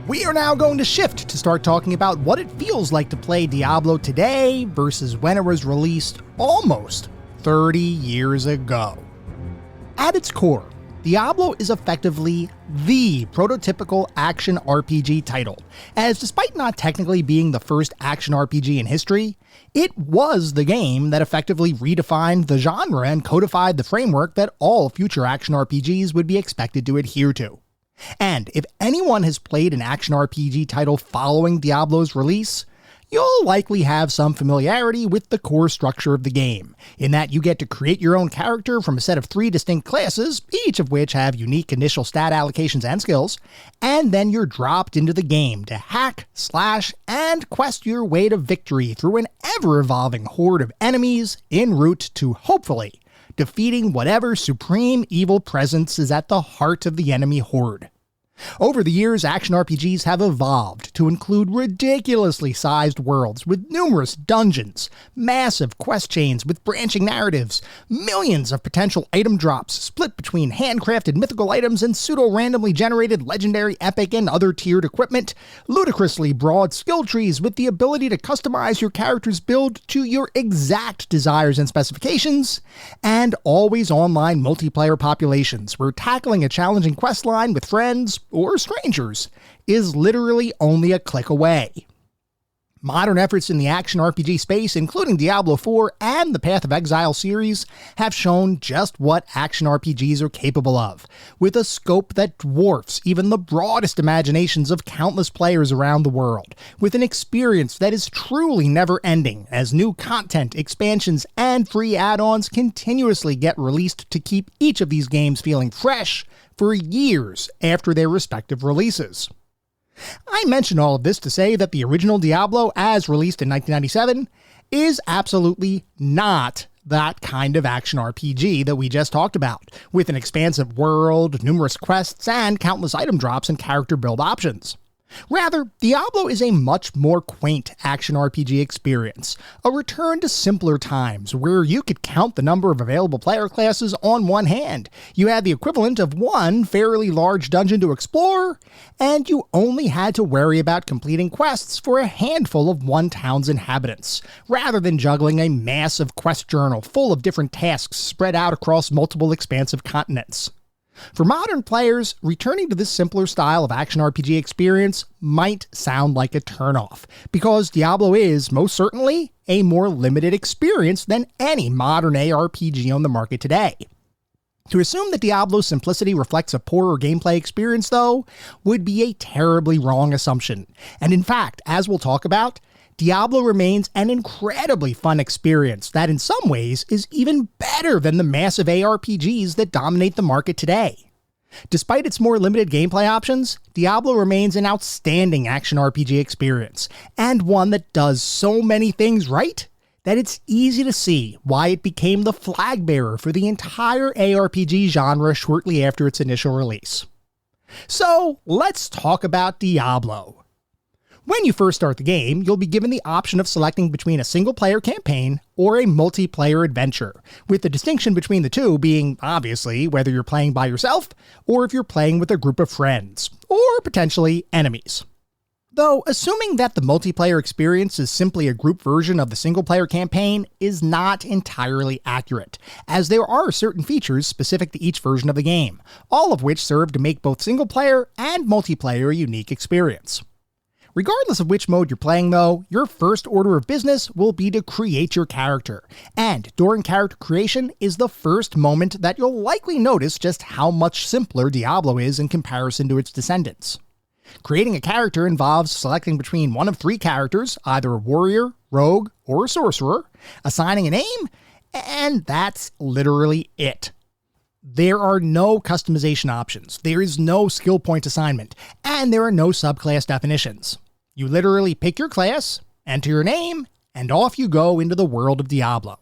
We are now going to shift to start talking about what it feels like to play Diablo today versus when it was released almost 30 years ago. At its core, Diablo is effectively the prototypical action RPG title, as despite not technically being the first action RPG in history, it was the game that effectively redefined the genre and codified the framework that all future action RPGs would be expected to adhere to. And if anyone has played an action RPG title following Diablo's release, you'll likely have some familiarity with the core structure of the game, in that you get to create your own character from a set of 3 distinct classes, each of which have unique initial stat allocations and skills, and then you're dropped into the game to hack, slash, and quest your way to victory through an ever-evolving horde of enemies en route to, hopefully, defeating whatever supreme evil presence is at the heart of the enemy horde. Over the years, action RPGs have evolved to include ridiculously sized worlds with numerous dungeons, massive quest chains with branching narratives, millions of potential item drops split between handcrafted mythical items and pseudo-randomly generated legendary, epic, and other tiered equipment, ludicrously broad skill trees with the ability to customize your character's build to your exact desires and specifications, and always online multiplayer populations where tackling a challenging quest line with friends or strangers is literally only a click away. Modern efforts in the action RPG space, including Diablo 4 and the Path of Exile series, have shown just what action RPGs are capable of, with a scope that dwarfs even the broadest imaginations of countless players around the world, with an experience that is truly never-ending as new content, expansions, and free add-ons continuously get released to keep each of these games feeling fresh for years after their respective releases. I mention all of this to say that the original Diablo, as released in 1997, is absolutely not that kind of action RPG that we just talked about, with an expansive world, numerous quests, and countless item drops and character build options. Rather, Diablo is a much more quaint action RPG experience, a return to simpler times where you could count the number of available player classes on one hand, you had the equivalent of one fairly large dungeon to explore, and you only had to worry about completing quests for a handful of one town's inhabitants, rather than juggling a massive quest journal full of different tasks spread out across multiple expansive continents. For modern players, returning to this simpler style of action RPG experience might sound like a turnoff, because Diablo is, most certainly, a more limited experience than any modern ARPG on the market today. To assume that Diablo's simplicity reflects a poorer gameplay experience, though, would be a terribly wrong assumption. And in fact, as we'll talk about, Diablo remains an incredibly fun experience that in some ways is even better than the massive ARPGs that dominate the market today. Despite its more limited gameplay options, Diablo remains an outstanding action RPG experience, and one that does so many things right that it's easy to see why it became the flag bearer for the entire ARPG genre shortly after its initial release. So let's talk about Diablo. When you first start the game, you'll be given the option of selecting between a single-player campaign or a multiplayer adventure, with the distinction between the two being, obviously, whether you're playing by yourself or if you're playing with a group of friends, or potentially enemies. Though, assuming that the multiplayer experience is simply a group version of the single-player campaign is not entirely accurate, as there are certain features specific to each version of the game, all of which serve to make both single-player and multiplayer a unique experience. Regardless of which mode you're playing though, your first order of business will be to create your character, and during character creation is the first moment that you'll likely notice just how much simpler Diablo is in comparison to its descendants. Creating a character involves selecting between one of three characters, either a warrior, rogue, or a sorcerer, assigning a name, and that's literally it. There are no customization options, there is no skill point assignment, and there are no subclass definitions. You literally pick your class, enter your name, and off you go into the world of Diablo.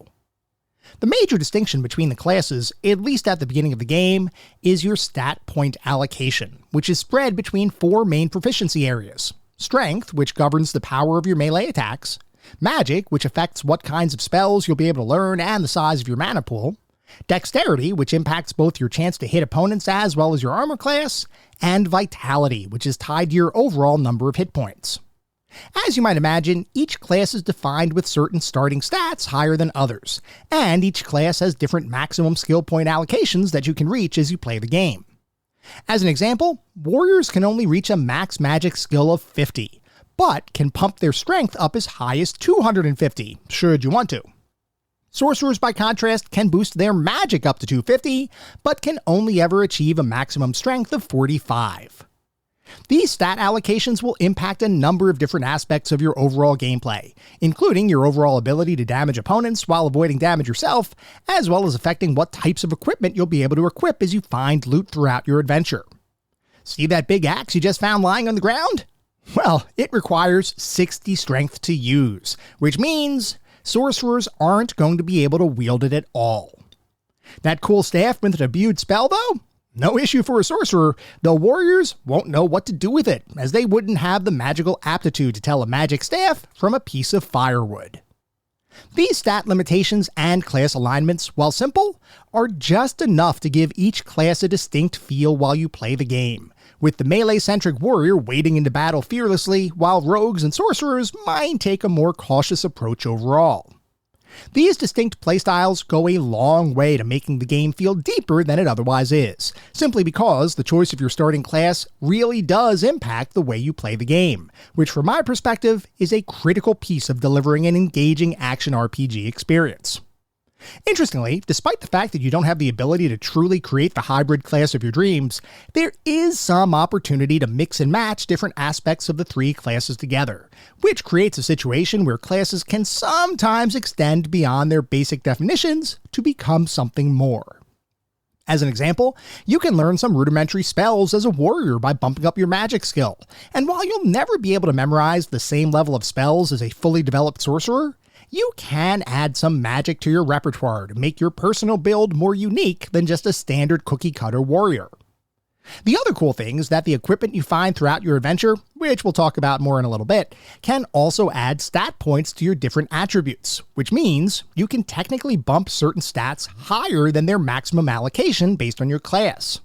The major distinction between the classes, at least at the beginning of the game, is your stat point allocation, which is spread between four main proficiency areas. Strength, which governs the power of your melee attacks. Magic, which affects what kinds of spells you'll be able to learn and the size of your mana pool. Dexterity, which impacts both your chance to hit opponents as well as your armor class, and Vitality, which is tied to your overall number of hit points. As you might imagine, each class is defined with certain starting stats higher than others, and each class has different maximum skill point allocations that you can reach as you play the game. As an example, warriors can only reach a max magic skill of 50, but can pump their strength up as high as 250, should you want to. Sorcerers, by contrast, can boost their magic up to 250, but can only ever achieve a maximum strength of 45. These stat allocations will impact a number of different aspects of your overall gameplay, including your overall ability to damage opponents while avoiding damage yourself, as well as affecting what types of equipment you'll be able to equip as you find loot throughout your adventure. See that big axe you just found lying on the ground? Well, it requires 60 strength to use, which means sorcerers aren't going to be able to wield it at all. That cool staff with an imbued spell, though? No issue for a sorcerer, though warriors won't know what to do with it, as they wouldn't have the magical aptitude to tell a magic staff from a piece of firewood. These stat limitations and class alignments, while simple, are just enough to give each class a distinct feel while you play the game, with the melee-centric warrior wading into battle fearlessly, while rogues and sorcerers might take a more cautious approach overall. These distinct playstyles go a long way to making the game feel deeper than it otherwise is, simply because the choice of your starting class really does impact the way you play the game, which from my perspective is a critical piece of delivering an engaging action RPG experience. Interestingly, despite the fact that you don't have the ability to truly create the hybrid class of your dreams, there is some opportunity to mix and match different aspects of the three classes together, which creates a situation where classes can sometimes extend beyond their basic definitions to become something more. As an example, you can learn some rudimentary spells as a warrior by bumping up your magic skill, and while you'll never be able to memorize the same level of spells as a fully developed sorcerer, you can add some magic to your repertoire to make your personal build more unique than just a standard cookie-cutter warrior. The other cool thing is that the equipment you find throughout your adventure, which we'll talk about more in a little bit, can also add stat points to your different attributes, which means you can technically bump certain stats higher than their maximum allocation based on your class.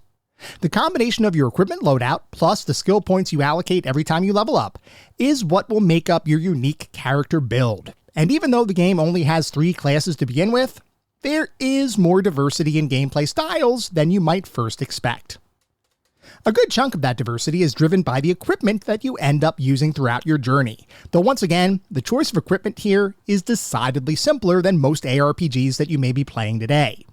The combination of your equipment loadout plus the skill points you allocate every time you level up is what will make up your unique character build. And even though the game only has 3 classes to begin with, there is more diversity in gameplay styles than you might first expect. A good chunk of that diversity is driven by the equipment that you end up using throughout your journey, though once again, the choice of equipment here is decidedly simpler than most ARPGs that you may be playing today.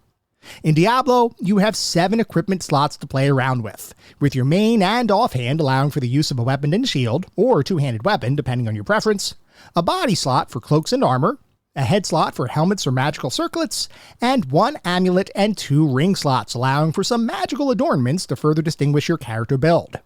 In Diablo, you have 7 equipment slots to play around with your main and offhand allowing for the use of a weapon and shield, or two-handed weapon depending on your preference, a body slot for cloaks and armor, a head slot for helmets or magical circlets, and 1 amulet and 2 ring slots allowing for some magical adornments to further distinguish your character build.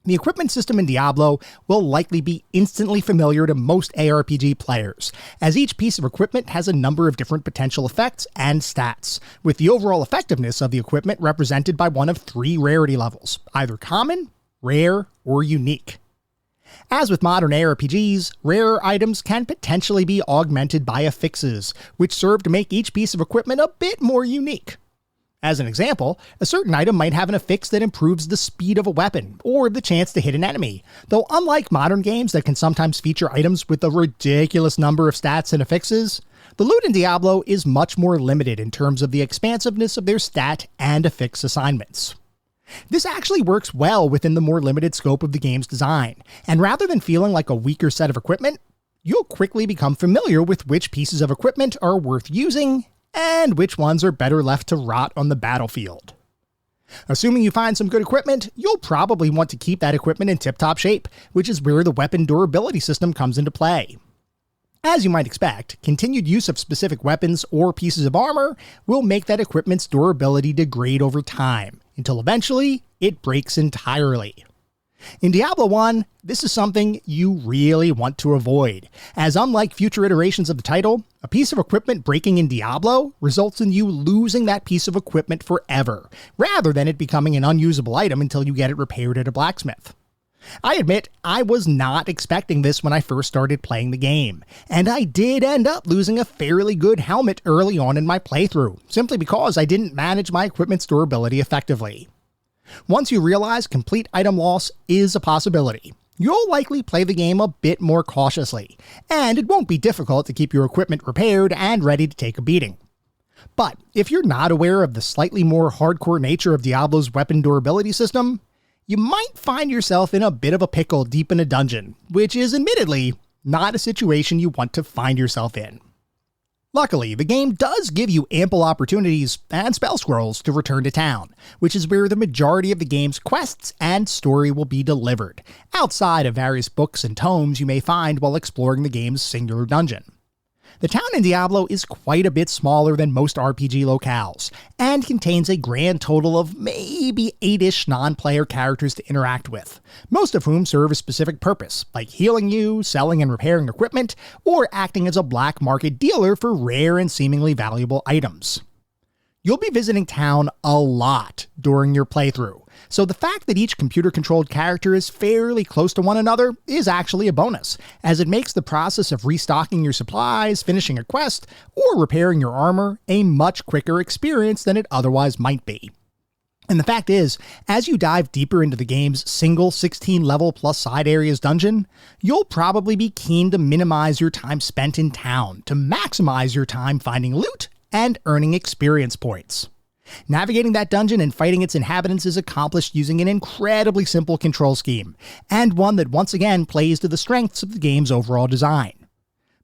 The equipment system in Diablo will likely be instantly familiar to most ARPG players, as each piece of equipment has a number of different potential effects and stats, with the overall effectiveness of the equipment represented by one of 3 rarity levels, either common, rare, or unique. As with modern ARPGs, rarer items can potentially be augmented by affixes, which serve to make each piece of equipment a bit more unique. As an example, a certain item might have an affix that improves the speed of a weapon, or the chance to hit an enemy, though unlike modern games that can sometimes feature items with a ridiculous number of stats and affixes, the loot in Diablo is much more limited in terms of the expansiveness of their stat and affix assignments. This actually works well within the more limited scope of the game's design, and rather than feeling like a weaker set of equipment, you'll quickly become familiar with which pieces of equipment are worth using and which ones are better left to rot on the battlefield. Assuming you find some good equipment, you'll probably want to keep that equipment in tip-top shape, which is where the weapon durability system comes into play. As you might expect, continued use of specific weapons or pieces of armor will make that equipment's durability degrade over time, until eventually it breaks entirely. In Diablo 1, this is something you really want to avoid, as unlike future iterations of the title, a piece of equipment breaking in Diablo results in you losing that piece of equipment forever, rather than it becoming an unusable item until you get it repaired at a blacksmith. I admit, I was not expecting this when I first started playing the game, and I did end up losing a fairly good helmet early on in my playthrough, simply because I didn't manage my equipment's durability effectively. Once you realize complete item loss is a possibility, you'll likely play the game a bit more cautiously, and it won't be difficult to keep your equipment repaired and ready to take a beating. But if you're not aware of the slightly more hardcore nature of Diablo's weapon durability system, you might find yourself in a bit of a pickle deep in a dungeon, which is admittedly not a situation you want to find yourself in. Luckily, the game does give you ample opportunities and spell scrolls to return to town, which is where the majority of the game's quests and story will be delivered, outside of various books and tomes you may find while exploring the game's singular dungeon. The town in Diablo is quite a bit smaller than most RPG locales, and contains a grand total of maybe 8-ish non-player characters to interact with, most of whom serve a specific purpose, like healing you, selling and repairing equipment, or acting as a black market dealer for rare and seemingly valuable items. You'll be visiting town a lot during your playthrough, so the fact that each computer-controlled character is fairly close to one another is actually a bonus, as it makes the process of restocking your supplies, finishing a quest, or repairing your armor a much quicker experience than it otherwise might be. And the fact is, as you dive deeper into the game's single 16-level plus side areas dungeon, you'll probably be keen to minimize your time spent in town to maximize your time finding loot and earning experience points. Navigating that dungeon and fighting its inhabitants is accomplished using an incredibly simple control scheme, and one that once again plays to the strengths of the game's overall design.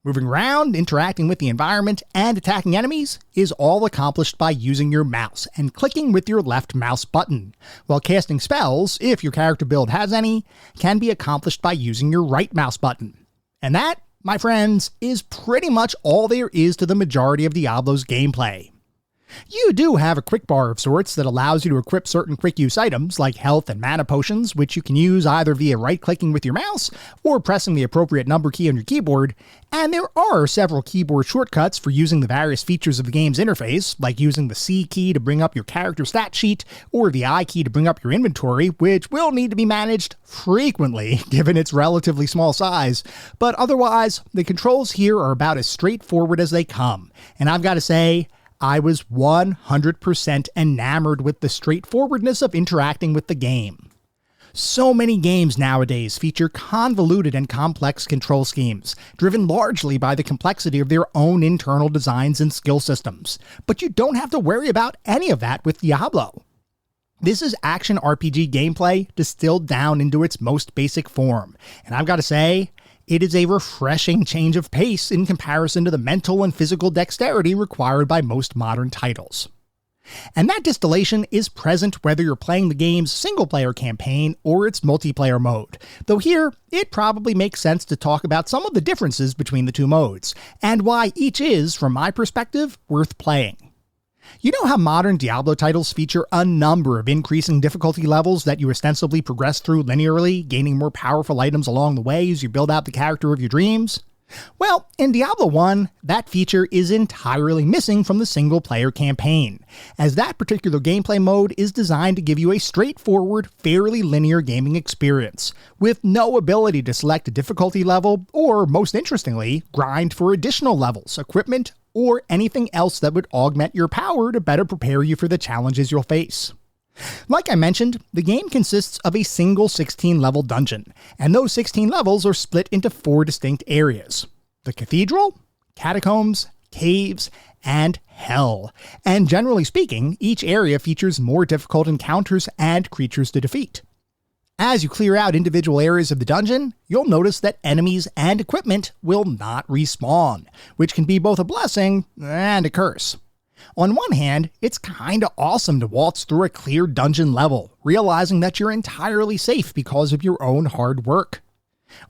Moving around, interacting with the environment, and attacking enemies is all accomplished by using your mouse and clicking with your left mouse button, while casting spells, if your character build has any, can be accomplished by using your right mouse button. And that, my friends, is pretty much all there is to the majority of Diablo's gameplay. You do have a quick bar of sorts that allows you to equip certain quick use items like health and mana potions, which you can use either via right-clicking with your mouse or pressing the appropriate number key on your keyboard, and there are several keyboard shortcuts for using the various features of the game's interface, like using the C key to bring up your character stat sheet or the I key to bring up your inventory, which will need to be managed frequently given its relatively small size, but otherwise, the controls here are about as straightforward as they come, and I've got to say, I was 100% enamored with the straightforwardness of interacting with the game. So many games nowadays feature convoluted and complex control schemes, driven largely by the complexity of their own internal designs and skill systems, but you don't have to worry about any of that with Diablo. This is action RPG gameplay distilled down into its most basic form, and I've got to say, it is a refreshing change of pace in comparison to the mental and physical dexterity required by most modern titles. And that distillation is present whether you're playing the game's single-player campaign or its multiplayer mode, though here, it probably makes sense to talk about some of the differences between the two modes, and why each is, from my perspective, worth playing. You know how modern Diablo titles feature a number of increasing difficulty levels that you ostensibly progress through linearly, gaining more powerful items along the way as you build out the character of your dreams? Well, in Diablo 1, that feature is entirely missing from the single-player campaign, as that particular gameplay mode is designed to give you a straightforward, fairly linear gaming experience, with no ability to select a difficulty level, or, most interestingly, grind for additional levels, equipment, or anything else that would augment your power to better prepare you for the challenges you'll face. Like I mentioned, the game consists of a single 16-level dungeon, and those 16 levels are split into 4 distinct areas: the Cathedral, Catacombs, Caves, and Hell. And generally speaking, each area features more difficult encounters and creatures to defeat. As you clear out individual areas of the dungeon, you'll notice that enemies and equipment will not respawn, which can be both a blessing and a curse. On one hand, it's kinda awesome to waltz through a clear dungeon level, realizing that you're entirely safe because of your own hard work.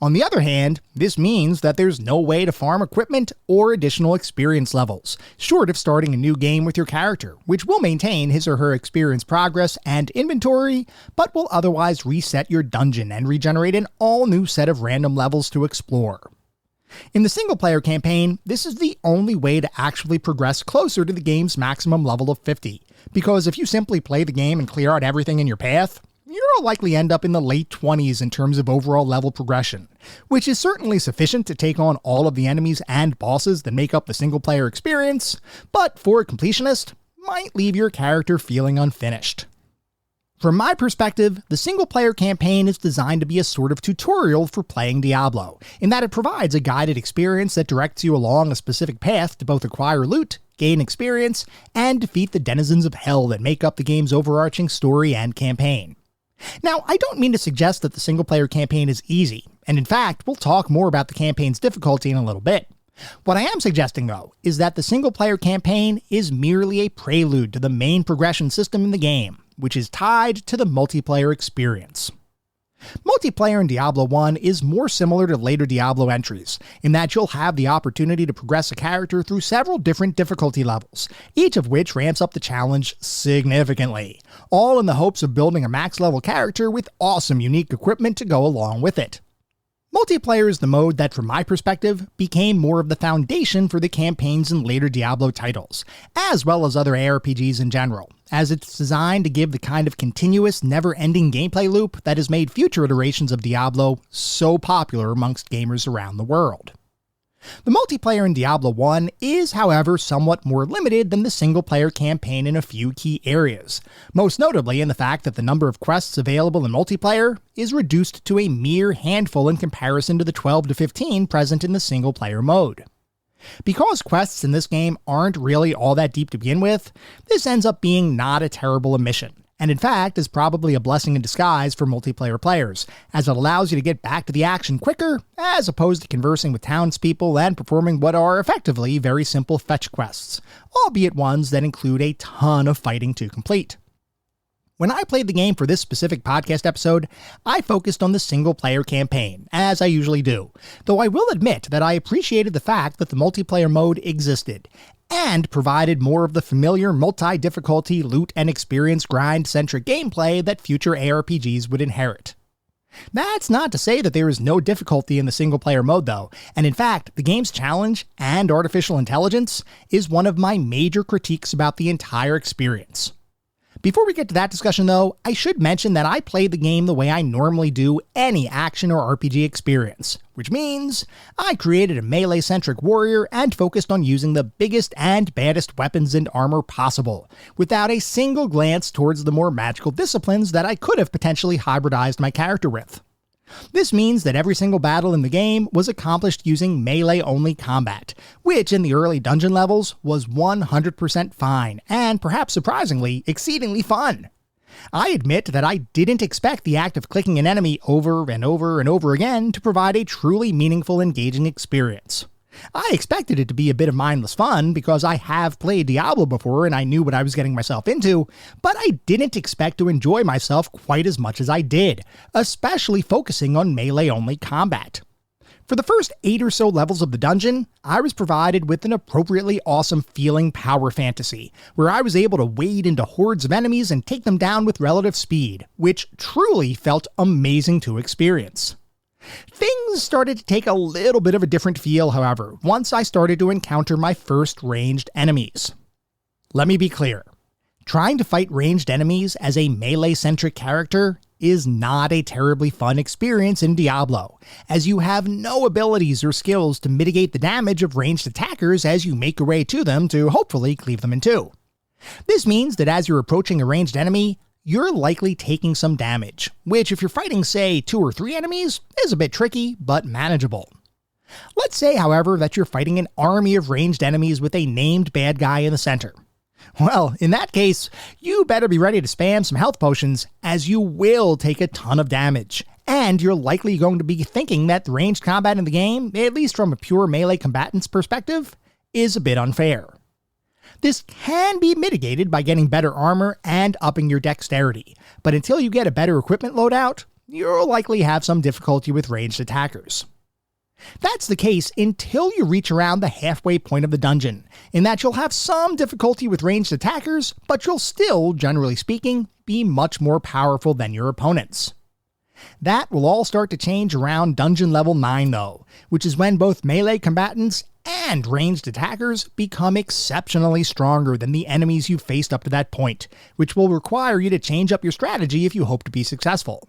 On the other hand, this means that there's no way to farm equipment or additional experience levels, short of starting a new game with your character, which will maintain his or her experience progress and inventory, but will otherwise reset your dungeon and regenerate an all-new set of random levels to explore. In the single-player campaign, this is the only way to actually progress closer to the game's maximum level of 50, because if you simply play the game and clear out everything in your path, you'll likely end up in the late 20s in terms of overall level progression, which is certainly sufficient to take on all of the enemies and bosses that make up the single-player experience, but for a completionist, might leave your character feeling unfinished. From my perspective, the single-player campaign is designed to be a sort of tutorial for playing Diablo, in that it provides a guided experience that directs you along a specific path to both acquire loot, gain experience, and defeat the denizens of hell that make up the game's overarching story and campaign. Now, I don't mean to suggest that the single-player campaign is easy, and in fact, we'll talk more about the campaign's difficulty in a little bit. What I am suggesting, though, is that the single-player campaign is merely a prelude to the main progression system in the game, which is tied to the multiplayer experience. Multiplayer in Diablo 1 is more similar to later Diablo entries, in that you'll have the opportunity to progress a character through several different difficulty levels, each of which ramps up the challenge significantly, all in the hopes of building a max-level character with awesome unique equipment to go along with it. Multiplayer is the mode that, from my perspective, became more of the foundation for the campaigns in later Diablo titles, as well as other ARPGs in general, as it's designed to give the kind of continuous, never-ending gameplay loop that has made future iterations of Diablo so popular amongst gamers around the world. The multiplayer in Diablo 1 is, however, somewhat more limited than the single-player campaign in a few key areas, most notably in the fact that the number of quests available in multiplayer is reduced to a mere handful in comparison to the 12 to 15 present in the single-player mode. Because quests in this game aren't really all that deep to begin with, this ends up being not a terrible omission, and in fact is probably a blessing in disguise for multiplayer players, as it allows you to get back to the action quicker, as opposed to conversing with townspeople and performing what are effectively very simple fetch quests, albeit ones that include a ton of fighting to complete. When I played the game for this specific podcast episode, I focused on the single-player campaign, as I usually do, though I will admit that I appreciated the fact that the multiplayer mode existed, and provided more of the familiar multi-difficulty loot and experience grind-centric gameplay that future ARPGs would inherit. That's not to say that there is no difficulty in the single-player mode though, and in fact, the game's challenge and artificial intelligence is one of my major critiques about the entire experience. Before we get to that discussion though, I should mention that I played the game the way I normally do any action or RPG experience, which means I created a melee-centric warrior and focused on using the biggest and baddest weapons and armor possible, without a single glance towards the more magical disciplines that I could have potentially hybridized my character with. This means that every single battle in the game was accomplished using melee-only combat, which in the early dungeon levels was 100% fine, and perhaps surprisingly, exceedingly fun. I admit that I didn't expect the act of clicking an enemy over and over and over again to provide a truly meaningful, engaging experience. I expected it to be a bit of mindless fun because I have played Diablo before and I knew what I was getting myself into, but I didn't expect to enjoy myself quite as much as I did, especially focusing on melee-only combat. For the first 8 or so levels of the dungeon, I was provided with an appropriately awesome feeling power fantasy, where I was able to wade into hordes of enemies and take them down with relative speed, which truly felt amazing to experience. Things started to take a little bit of a different feel, however, once I started to encounter my first ranged enemies. Let me be clear. Trying to fight ranged enemies as a melee-centric character is not a terribly fun experience in Diablo, as you have no abilities or skills to mitigate the damage of ranged attackers as you make your way to them to hopefully cleave them in two. This means that as you're approaching a ranged enemy, you're likely taking some damage, which if you're fighting, say, 2 or 3 enemies, is a bit tricky, but manageable. Let's say, however, that you're fighting an army of ranged enemies with a named bad guy in the center. Well, in that case, you better be ready to spam some health potions, as you will take a ton of damage, and you're likely going to be thinking that the ranged combat in the game, at least from a pure melee combatant's perspective, is a bit unfair. This can be mitigated by getting better armor and upping your dexterity, but until you get a better equipment loadout, you'll likely have some difficulty with ranged attackers. That's the case until you reach around the halfway point of the dungeon, in that you'll have some difficulty with ranged attackers, but you'll still, generally speaking, be much more powerful than your opponents. That will all start to change around dungeon level 9 though, which is when both melee combatants and ranged attackers become exceptionally stronger than the enemies you've faced up to that point, which will require you to change up your strategy if you hope to be successful.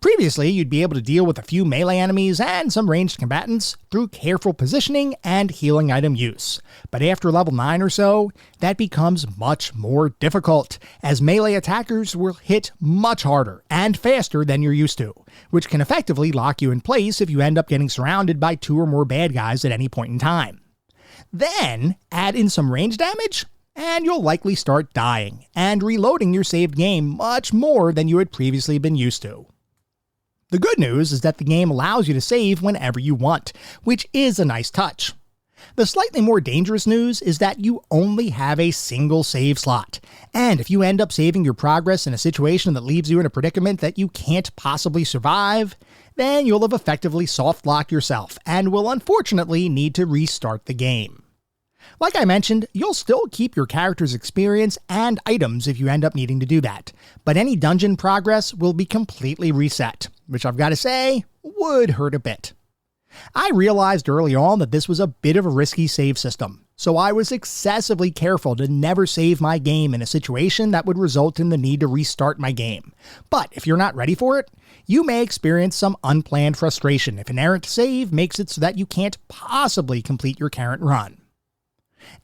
Previously, you'd be able to deal with a few melee enemies and some ranged combatants through careful positioning and healing item use, but after level 9 or so, that becomes much more difficult, as melee attackers will hit much harder and faster than you're used to, which can effectively lock you in place if you end up getting surrounded by 2 or more bad guys at any point in time. Then, add in some range damage, and you'll likely start dying and reloading your saved game much more than you had previously been used to. The good news is that the game allows you to save whenever you want, which is a nice touch. The slightly more dangerous news is that you only have a single save slot, and if you end up saving your progress in a situation that leaves you in a predicament that you can't possibly survive, then you'll have effectively soft-locked yourself and will unfortunately need to restart the game. Like I mentioned, you'll still keep your character's experience and items if you end up needing to do that, but any dungeon progress will be completely reset, which I've got to say, would hurt a bit. I realized early on that this was a bit of a risky save system, so I was excessively careful to never save my game in a situation that would result in the need to restart my game. But if you're not ready for it, you may experience some unplanned frustration if an errant save makes it so that you can't possibly complete your current run.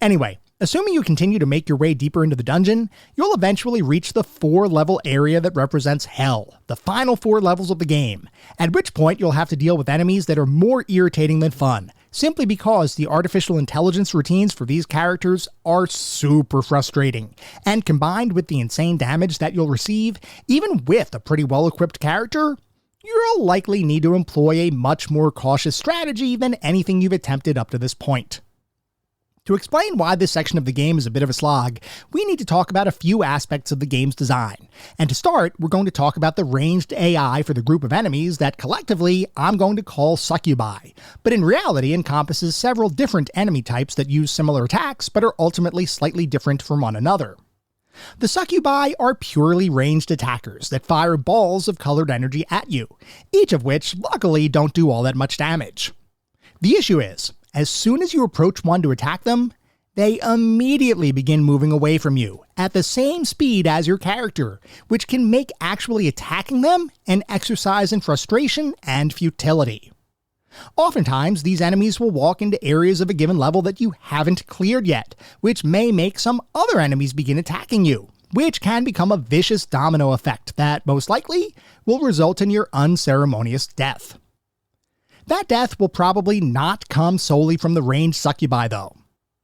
Anyway, assuming you continue to make your way deeper into the dungeon, you'll eventually reach the 4-level area that represents Hell, the final 4 levels of the game, at which point you'll have to deal with enemies that are more irritating than fun, simply because the artificial intelligence routines for these characters are super frustrating, and combined with the insane damage that you'll receive, even with a pretty well-equipped character, you'll likely need to employ a much more cautious strategy than anything you've attempted up to this point. To explain why this section of the game is a bit of a slog, we need to talk about a few aspects of the game's design. And to start, we're going to talk about the ranged AI for the group of enemies that collectively I'm going to call succubi, but in reality encompasses several different enemy types that use similar attacks but are ultimately slightly different from one another. The succubi are purely ranged attackers that fire balls of colored energy at you, each of which luckily don't do all that much damage. The issue is, as soon as you approach one to attack them, they immediately begin moving away from you at the same speed as your character, which can make actually attacking them an exercise in frustration and futility. Oftentimes, these enemies will walk into areas of a given level that you haven't cleared yet, which may make some other enemies begin attacking you, which can become a vicious domino effect that, most likely, will result in your unceremonious death. That death will probably not come solely from the ranged succubi though.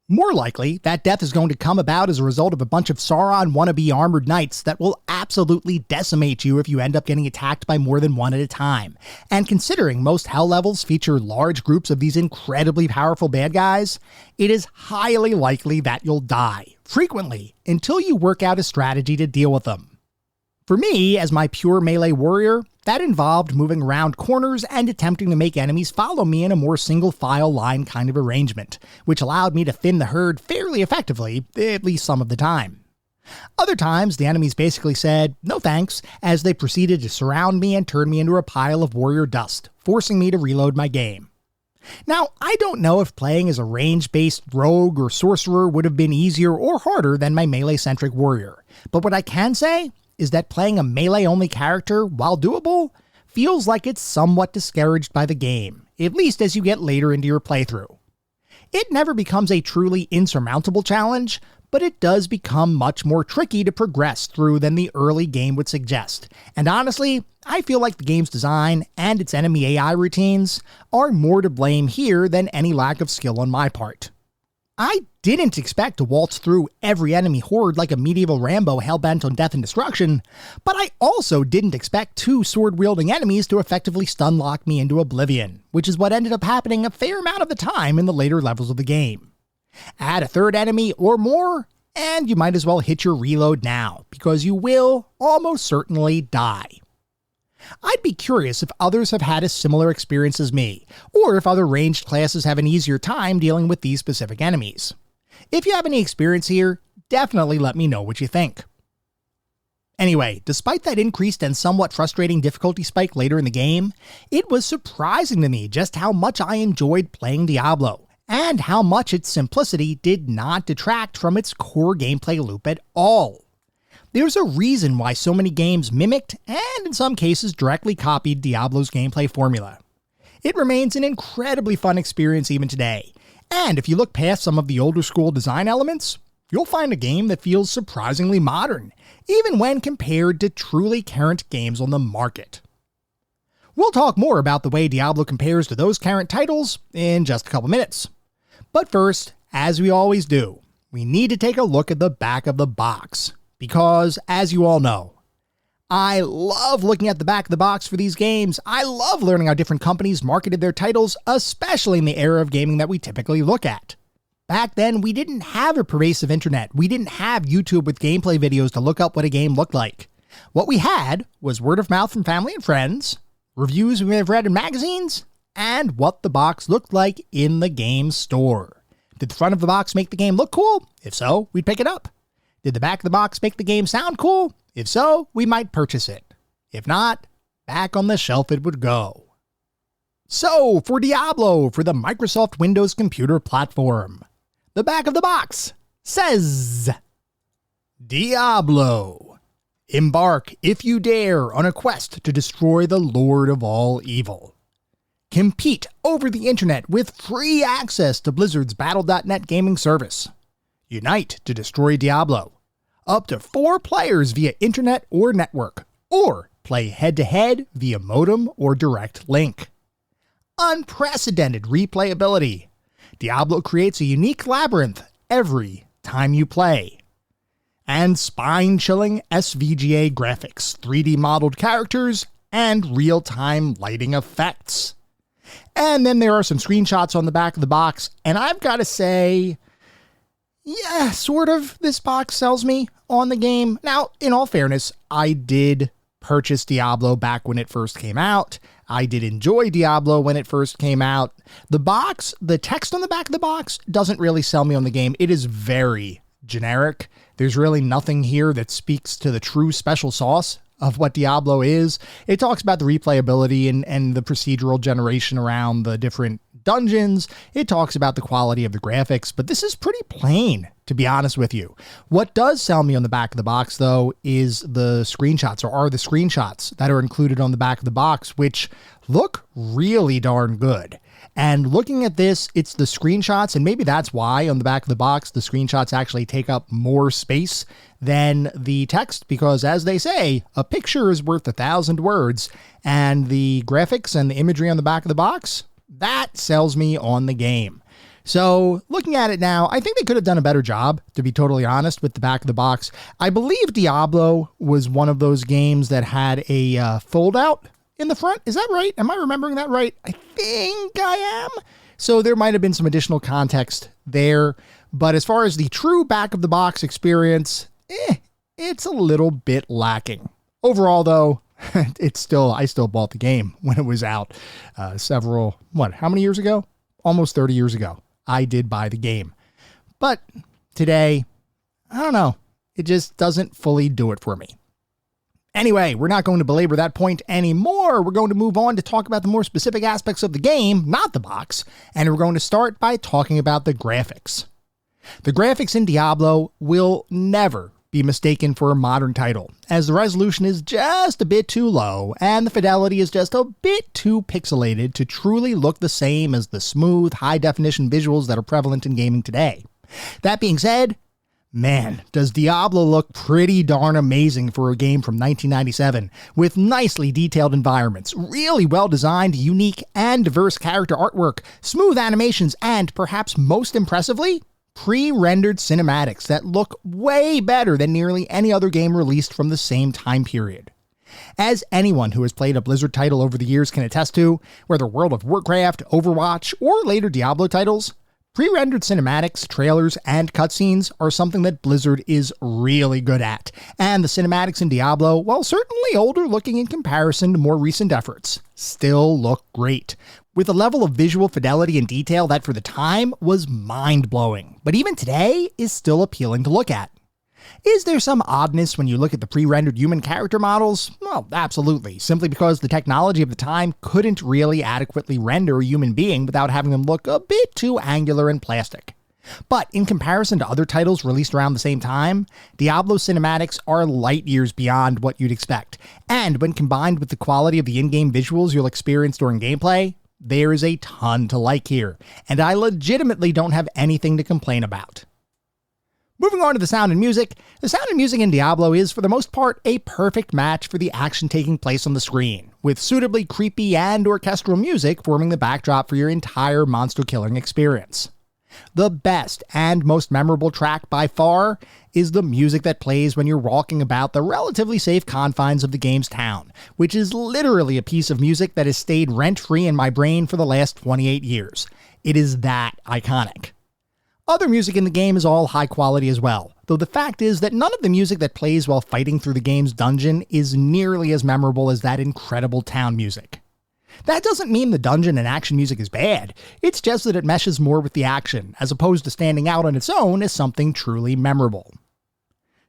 More likely, that death is going to come about as a result of a bunch of Sauron wannabe armored knights that will absolutely decimate you if you end up getting attacked by more than one at a time. And considering most hell levels feature large groups of these incredibly powerful bad guys, it is highly likely that you'll die, frequently, until you work out a strategy to deal with them. For me, as my pure melee warrior, that involved moving around corners and attempting to make enemies follow me in a more single-file line kind of arrangement, which allowed me to thin the herd fairly effectively, at least some of the time. Other times, the enemies basically said, no thanks, as they proceeded to surround me and turn me into a pile of warrior dust, forcing me to reload my game. Now, I don't know if playing as a range-based rogue or sorcerer would have been easier or harder than my melee-centric warrior, but what I can say is that playing a melee-only character, while doable, feels like it's somewhat discouraged by the game, at least as you get later into your playthrough. It never becomes a truly insurmountable challenge, but it does become much more tricky to progress through than the early game would suggest, and honestly, I feel like the game's design and its enemy AI routines are more to blame here than any lack of skill on my part. I didn't expect to waltz through every enemy horde like a medieval Rambo hellbent on death and destruction, but I also didn't expect two sword-wielding enemies to effectively stun-lock me into oblivion, which is what ended up happening a fair amount of the time in the later levels of the game. Add a third enemy or more, and you might as well hit your reload now, because you will almost certainly die. I'd be curious if others have had a similar experience as me, or if other ranged classes have an easier time dealing with these specific enemies. If you have any experience here, definitely let me know what you think. Anyway, despite that increased and somewhat frustrating difficulty spike later in the game, it was surprising to me just how much I enjoyed playing Diablo, and how much its simplicity did not detract from its core gameplay loop at all. There's a reason why so many games mimicked, and in some cases directly copied, Diablo's gameplay formula. It remains an incredibly fun experience even today, and if you look past some of the older school design elements, you'll find a game that feels surprisingly modern, even when compared to truly current games on the market. We'll talk more about the way Diablo compares to those current titles in just a couple minutes. But first, as we always do, we need to take a look at the back of the box. Because, as you all know, I love looking at the back of the box for these games. I love learning how different companies marketed their titles, especially in the era of gaming that we typically look at. Back then, we didn't have a pervasive internet. We didn't have YouTube with gameplay videos to look up what a game looked like. What we had was word of mouth from family and friends, reviews we may have read in magazines, and what the box looked like in the game store. Did the front of the box make the game look cool? If so, we'd pick it up. Did the back of the box make the game sound cool? If so, we might purchase it. If not, back on the shelf it would go. So, for Diablo, for the Microsoft Windows computer platform, the back of the box says, Diablo. Embark, if you dare, on a quest to destroy the Lord of all evil. Compete over the internet with free access to Blizzard's Battle.net gaming service. Unite to destroy Diablo. Up to 4 players via internet or network, or play head-to-head via modem or direct link. Unprecedented replayability. Diablo creates a unique labyrinth every time you play. And spine-chilling SVGA graphics, 3D modeled characters, and real-time lighting effects. And then there are some screenshots on the back of the box, and I've got to say, yeah, sort of, this box sells me on the game. Now, in all fairness, I did purchase Diablo back when it first came out. I did enjoy Diablo when it first came out. The box, the text on the back of the box doesn't really sell me on the game. It is very generic. There's really nothing here that speaks to the true special sauce of what Diablo is. It talks about the replayability and the procedural generation around the different dungeons. It talks about the quality of the graphics, but this is pretty plain, to be honest with you. What does sell me on the back of the box, though, is the screenshots, or are the screenshots that are included on the back of the box, which look really darn good. And looking at this, it's the screenshots, and maybe that's why on the back of the box, the screenshots actually take up more space than the text, because as they say, a picture is worth 1,000 words, and the graphics and the imagery on the back of the box, that sells me on the game. So looking at it now, I think they could have done a better job, to be totally honest, with the back of the box. I believe Diablo was one of those games that had a fold out in the front. Is that right? Am I remembering that right? I think I am. So there might have been some additional context there. But as far as the true back of the box experience, it's a little bit lacking. Overall, though, I still bought the game when it was out how many years ago? Almost 30 years ago. I did buy the game. But today, I don't know. It just doesn't fully do it for me. Anyway, we're not going to belabor that point anymore. We're going to move on to talk about the more specific aspects of the game, not the box. And we're going to start by talking about the graphics. The graphics in Diablo will never be mistaken for a modern title, as the resolution is just a bit too low and the fidelity is just a bit too pixelated to truly look the same as the smooth, high-definition visuals that are prevalent in gaming today. That being said, man, does Diablo look pretty darn amazing for a game from 1997, with nicely detailed environments, really well-designed, unique, and diverse character artwork, smooth animations, and, perhaps most impressively, pre-rendered cinematics that look way better than nearly any other game released from the same time period. As anyone who has played a Blizzard title over the years can attest to, whether World of Warcraft, Overwatch, or later Diablo titles, pre-rendered cinematics, trailers, and cutscenes are something that Blizzard is really good at, and the cinematics in Diablo, while certainly older looking in comparison to more recent efforts, still look great, with a level of visual fidelity and detail that for the time was mind-blowing, but even today is still appealing to look at. Is there some oddness when you look at the pre-rendered human character models? Well, absolutely, simply because the technology of the time couldn't really adequately render a human being without having them look a bit too angular and plastic. But in comparison to other titles released around the same time, Diablo cinematics are light years beyond what you'd expect, and when combined with the quality of the in-game visuals you'll experience during gameplay, there is a ton to like here, and I legitimately don't have anything to complain about. Moving on to the sound and music in Diablo is, for the most part, a perfect match for the action taking place on the screen, with suitably creepy and orchestral music forming the backdrop for your entire monster-killing experience. The best and most memorable track by far is the music that plays when you're walking about the relatively safe confines of the game's town, which is literally a piece of music that has stayed rent-free in my brain for the last 28 years. It is that iconic. Other music in the game is all high quality as well, though the fact is that none of the music that plays while fighting through the game's dungeon is nearly as memorable as that incredible town music. That doesn't mean the dungeon and action music is bad, it's just that it meshes more with the action, as opposed to standing out on its own as something truly memorable.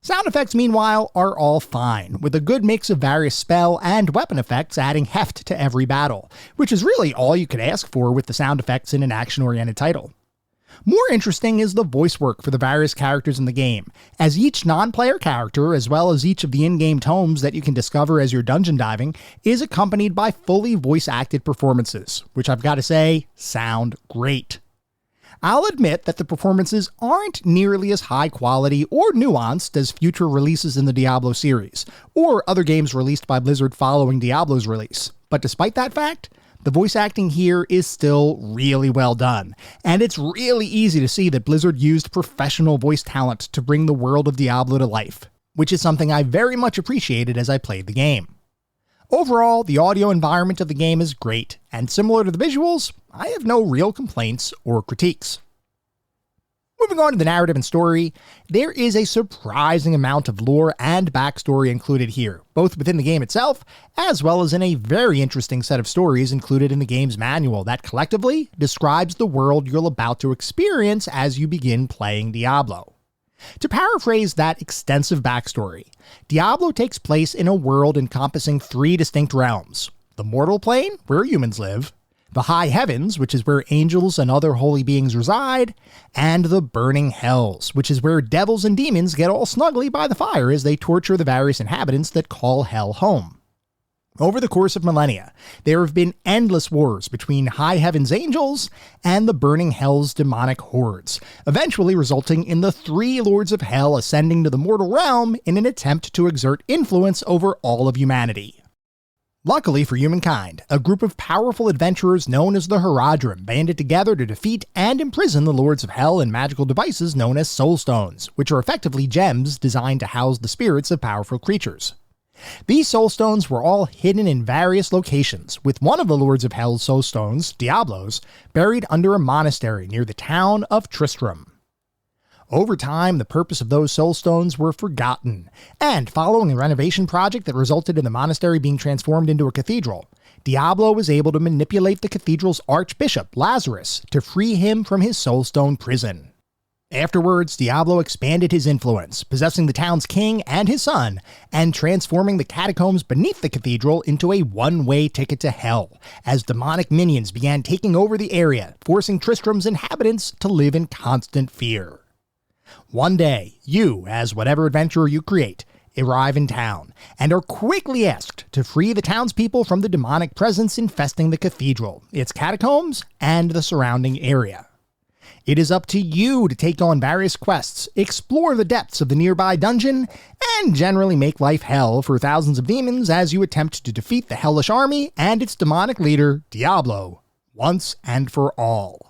Sound effects, meanwhile, are all fine, with a good mix of various spell and weapon effects adding heft to every battle, which is really all you could ask for with the sound effects in an action-oriented title. More interesting is the voice work for the various characters in the game, as each non-player character, as well as each of the in-game tomes that you can discover as you're dungeon diving, is accompanied by fully voice-acted performances, which I've got to say, sound great. I'll admit that the performances aren't nearly as high quality or nuanced as future releases in the Diablo series, or other games released by Blizzard following Diablo's release, but despite that fact, the voice acting here is still really well done, and it's really easy to see that Blizzard used professional voice talent to bring the world of Diablo to life, which is something I very much appreciated as I played the game. Overall, the audio environment of the game is great, and similar to the visuals, I have no real complaints or critiques. Moving on to the narrative and story, there is a surprising amount of lore and backstory included here, both within the game itself, as well as in a very interesting set of stories included in the game's manual that collectively describes the world you're about to experience as you begin playing Diablo. To paraphrase that extensive backstory, Diablo takes place in a world encompassing 3 distinct realms: the mortal plane, where humans live, the high heavens, which is where angels and other holy beings reside, and the burning hells, which is where devils and demons get all snuggly by the fire as they torture the various inhabitants that call hell home. Over the course of millennia, there have been endless wars between high heavens angels and the burning hell's demonic hordes, eventually resulting in the 3 lords of hell ascending to the mortal realm in an attempt to exert influence over all of humanity. Luckily for humankind, a group of powerful adventurers known as the Haradrim banded together to defeat and imprison the Lords of Hell and magical devices known as Soul Stones, which are effectively gems designed to house the spirits of powerful creatures. These Soul Stones were all hidden in various locations, with one of the Lords of Hell's Soul Stones, Diablos, buried under a monastery near the town of Tristram. Over time, the purpose of those soul stones were forgotten, and following a renovation project that resulted in the monastery being transformed into a cathedral, Diablo was able to manipulate the cathedral's archbishop, Lazarus, to free him from his soulstone prison. Afterwards, Diablo expanded his influence, possessing the town's king and his son, and transforming the catacombs beneath the cathedral into a one-way ticket to hell, as demonic minions began taking over the area, forcing Tristram's inhabitants to live in constant fear. One day, you, as whatever adventurer you create, arrive in town, and are quickly asked to free the townspeople from the demonic presence infesting the cathedral, its catacombs, and the surrounding area. It is up to you to take on various quests, explore the depths of the nearby dungeon, and generally make life hell for thousands of demons as you attempt to defeat the hellish army and its demonic leader, Diablo, once and for all.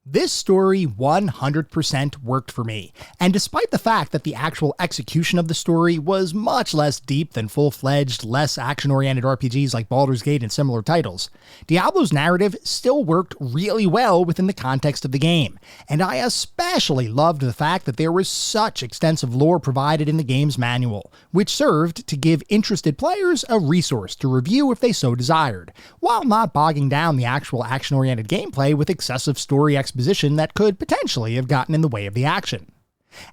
This story 100% worked for me, and despite the fact that the actual execution of the story was much less deep than full-fledged, less action-oriented RPGs like Baldur's Gate and similar titles, Diablo's narrative still worked really well within the context of the game, and I especially loved the fact that there was such extensive lore provided in the game's manual, which served to give interested players a resource to review if they so desired, while not bogging down the actual action-oriented gameplay with excessive story exposition that could potentially have gotten in the way of the action.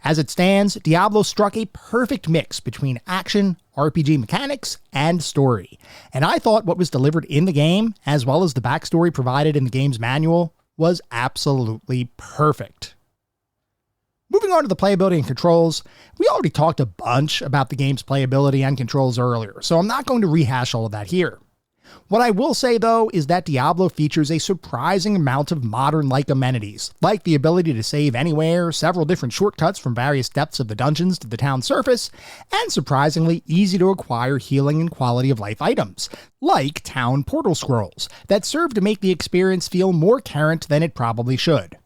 As it stands, Diablo struck a perfect mix between action, RPG mechanics, and story, and I thought what was delivered in the game, as well as the backstory provided in the game's manual, was absolutely perfect. Moving on to the playability and controls, we already talked a bunch about the game's playability and controls earlier, so I'm not going to rehash all of that here. What I will say, though, is that Diablo features a surprising amount of modern-like amenities, like the ability to save anywhere, several different shortcuts from various depths of the dungeons to the town surface, and surprisingly easy to acquire healing and quality of life items, like town portal scrolls, that serve to make the experience feel more current than it probably should.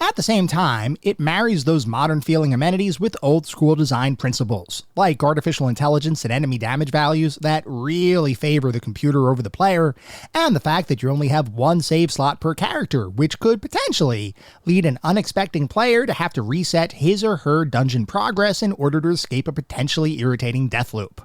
At the same time, it marries those modern-feeling amenities with old-school design principles, like artificial intelligence and enemy damage values that really favor the computer over the player, and the fact that you only have one save slot per character, which could potentially lead an unexpecting player to have to reset his or her dungeon progress in order to escape a potentially irritating death loop.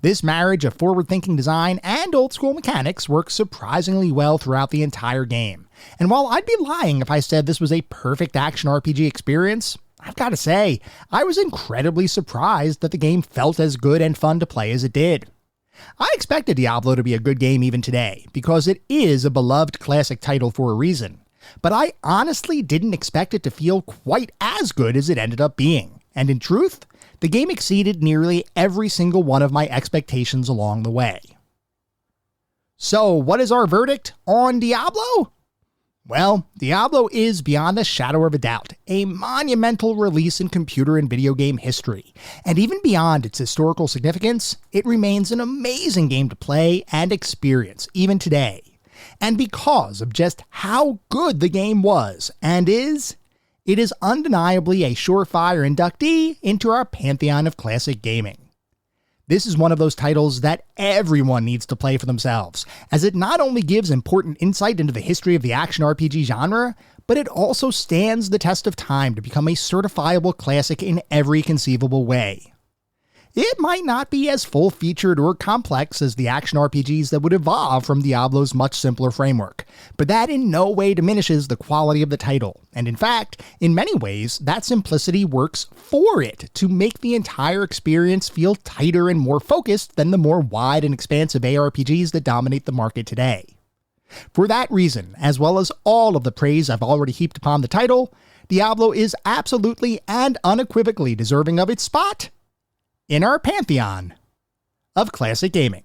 This marriage of forward-thinking design and old-school mechanics works surprisingly well throughout the entire game. And while I'd be lying if I said this was a perfect action RPG experience, I've got to say, I was incredibly surprised that the game felt as good and fun to play as it did. I expected Diablo to be a good game even today, because it is a beloved classic title for a reason. But I honestly didn't expect it to feel quite as good as it ended up being. And in truth, the game exceeded nearly every single one of my expectations along the way. So, what is our verdict on Diablo? Well, Diablo is, beyond a shadow of a doubt, a monumental release in computer and video game history, and even beyond its historical significance, it remains an amazing game to play and experience, even today. And because of just how good the game was, and is, it is undeniably a surefire inductee into our pantheon of classic gaming. This is one of those titles that everyone needs to play for themselves, as it not only gives important insight into the history of the action RPG genre, but it also stands the test of time to become a certifiable classic in every conceivable way. It might not be as full-featured or complex as the action RPGs that would evolve from Diablo's much simpler framework, but that in no way diminishes the quality of the title, and in fact, in many ways, that simplicity works for it to make the entire experience feel tighter and more focused than the more wide and expansive ARPGs that dominate the market today. For that reason, as well as all of the praise I've already heaped upon the title, Diablo is absolutely and unequivocally deserving of its spot in our pantheon of classic gaming.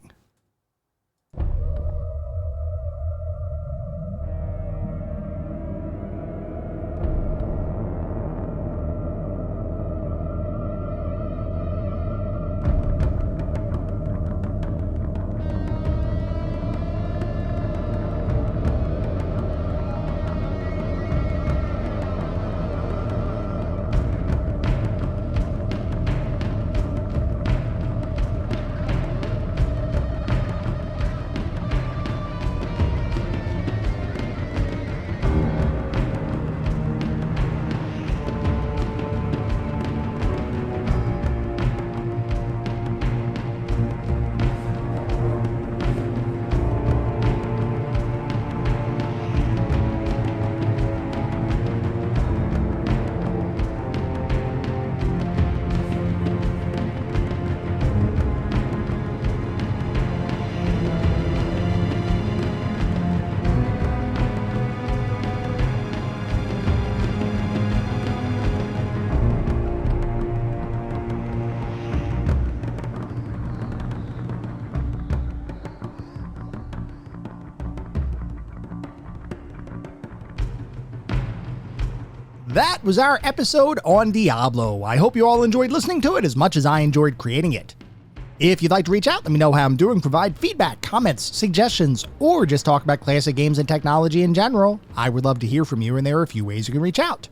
That was our episode on Diablo. I hope you all enjoyed listening to it as much as I enjoyed creating it. If you'd like to reach out, let me know how I'm doing, provide feedback, comments, suggestions, or just talk about classic games and technology in general, I would love to hear from you, and there are a few ways you can reach out.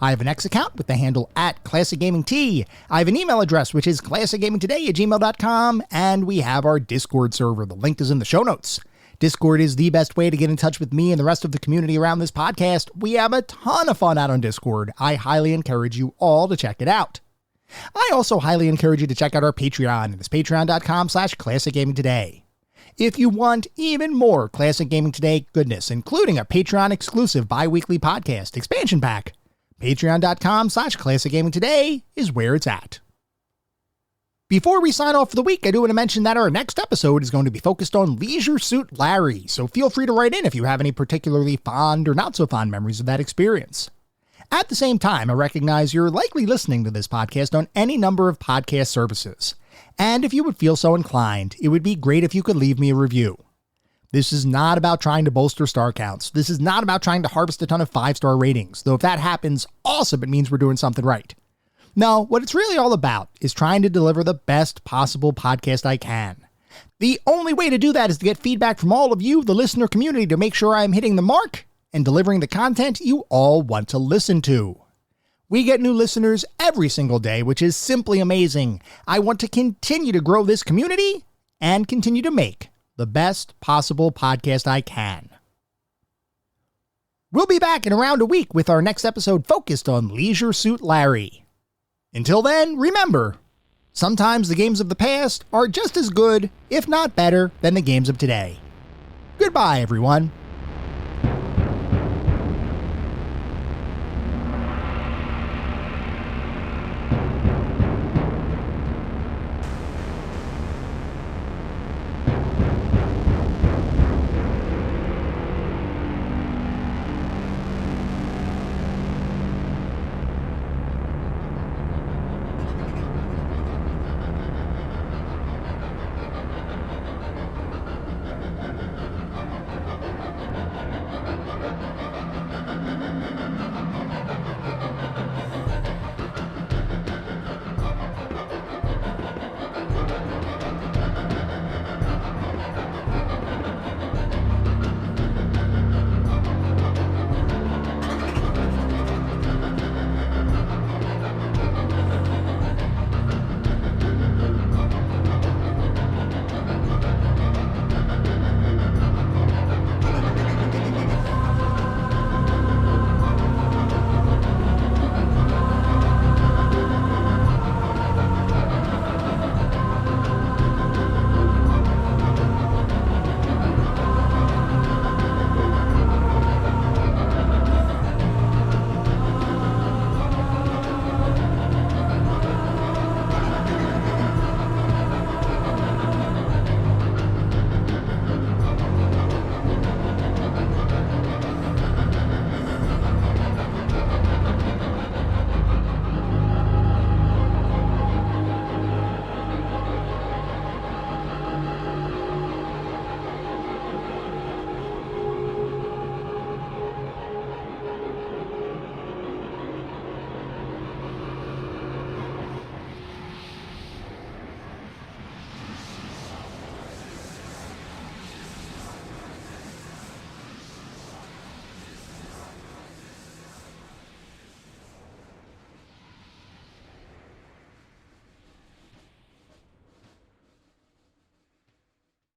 I have an X account with the handle @ClassicGamingT. I have an email address, which is classicgamingtoday@gmail.com, and we have our Discord server. The link is in the show notes. Discord is the best way to get in touch with me and the rest of the community around this podcast. We have a ton of fun out on Discord. I highly encourage you all to check it out. I also highly encourage you to check out our Patreon. It's patreon.com/ClassicGamingToday. If you want even more Classic Gaming Today goodness, including a Patreon exclusive bi-weekly podcast expansion pack, patreon.com/ClassicGamingToday is where it's at. Before we sign off for the week, I do want to mention that our next episode is going to be focused on Leisure Suit Larry, so feel free to write in if you have any particularly fond or not so fond memories of that experience. At the same time, I recognize you're likely listening to this podcast on any number of podcast services, and if you would feel so inclined, it would be great if you could leave me a review. This is not about trying to bolster star counts. This is not about trying to harvest a ton of 5-star ratings, though if that happens, awesome, it means we're doing something right. No, what it's really all about is trying to deliver the best possible podcast I can. The only way to do that is to get feedback from all of you, the listener community, to make sure I'm hitting the mark and delivering the content you all want to listen to. We get new listeners every single day, which is simply amazing. I want to continue to grow this community and continue to make the best possible podcast I can. We'll be back in around a week with our next episode focused on Leisure Suit Larry. Until then, remember, sometimes the games of the past are just as good, if not better, than the games of today. Goodbye, everyone.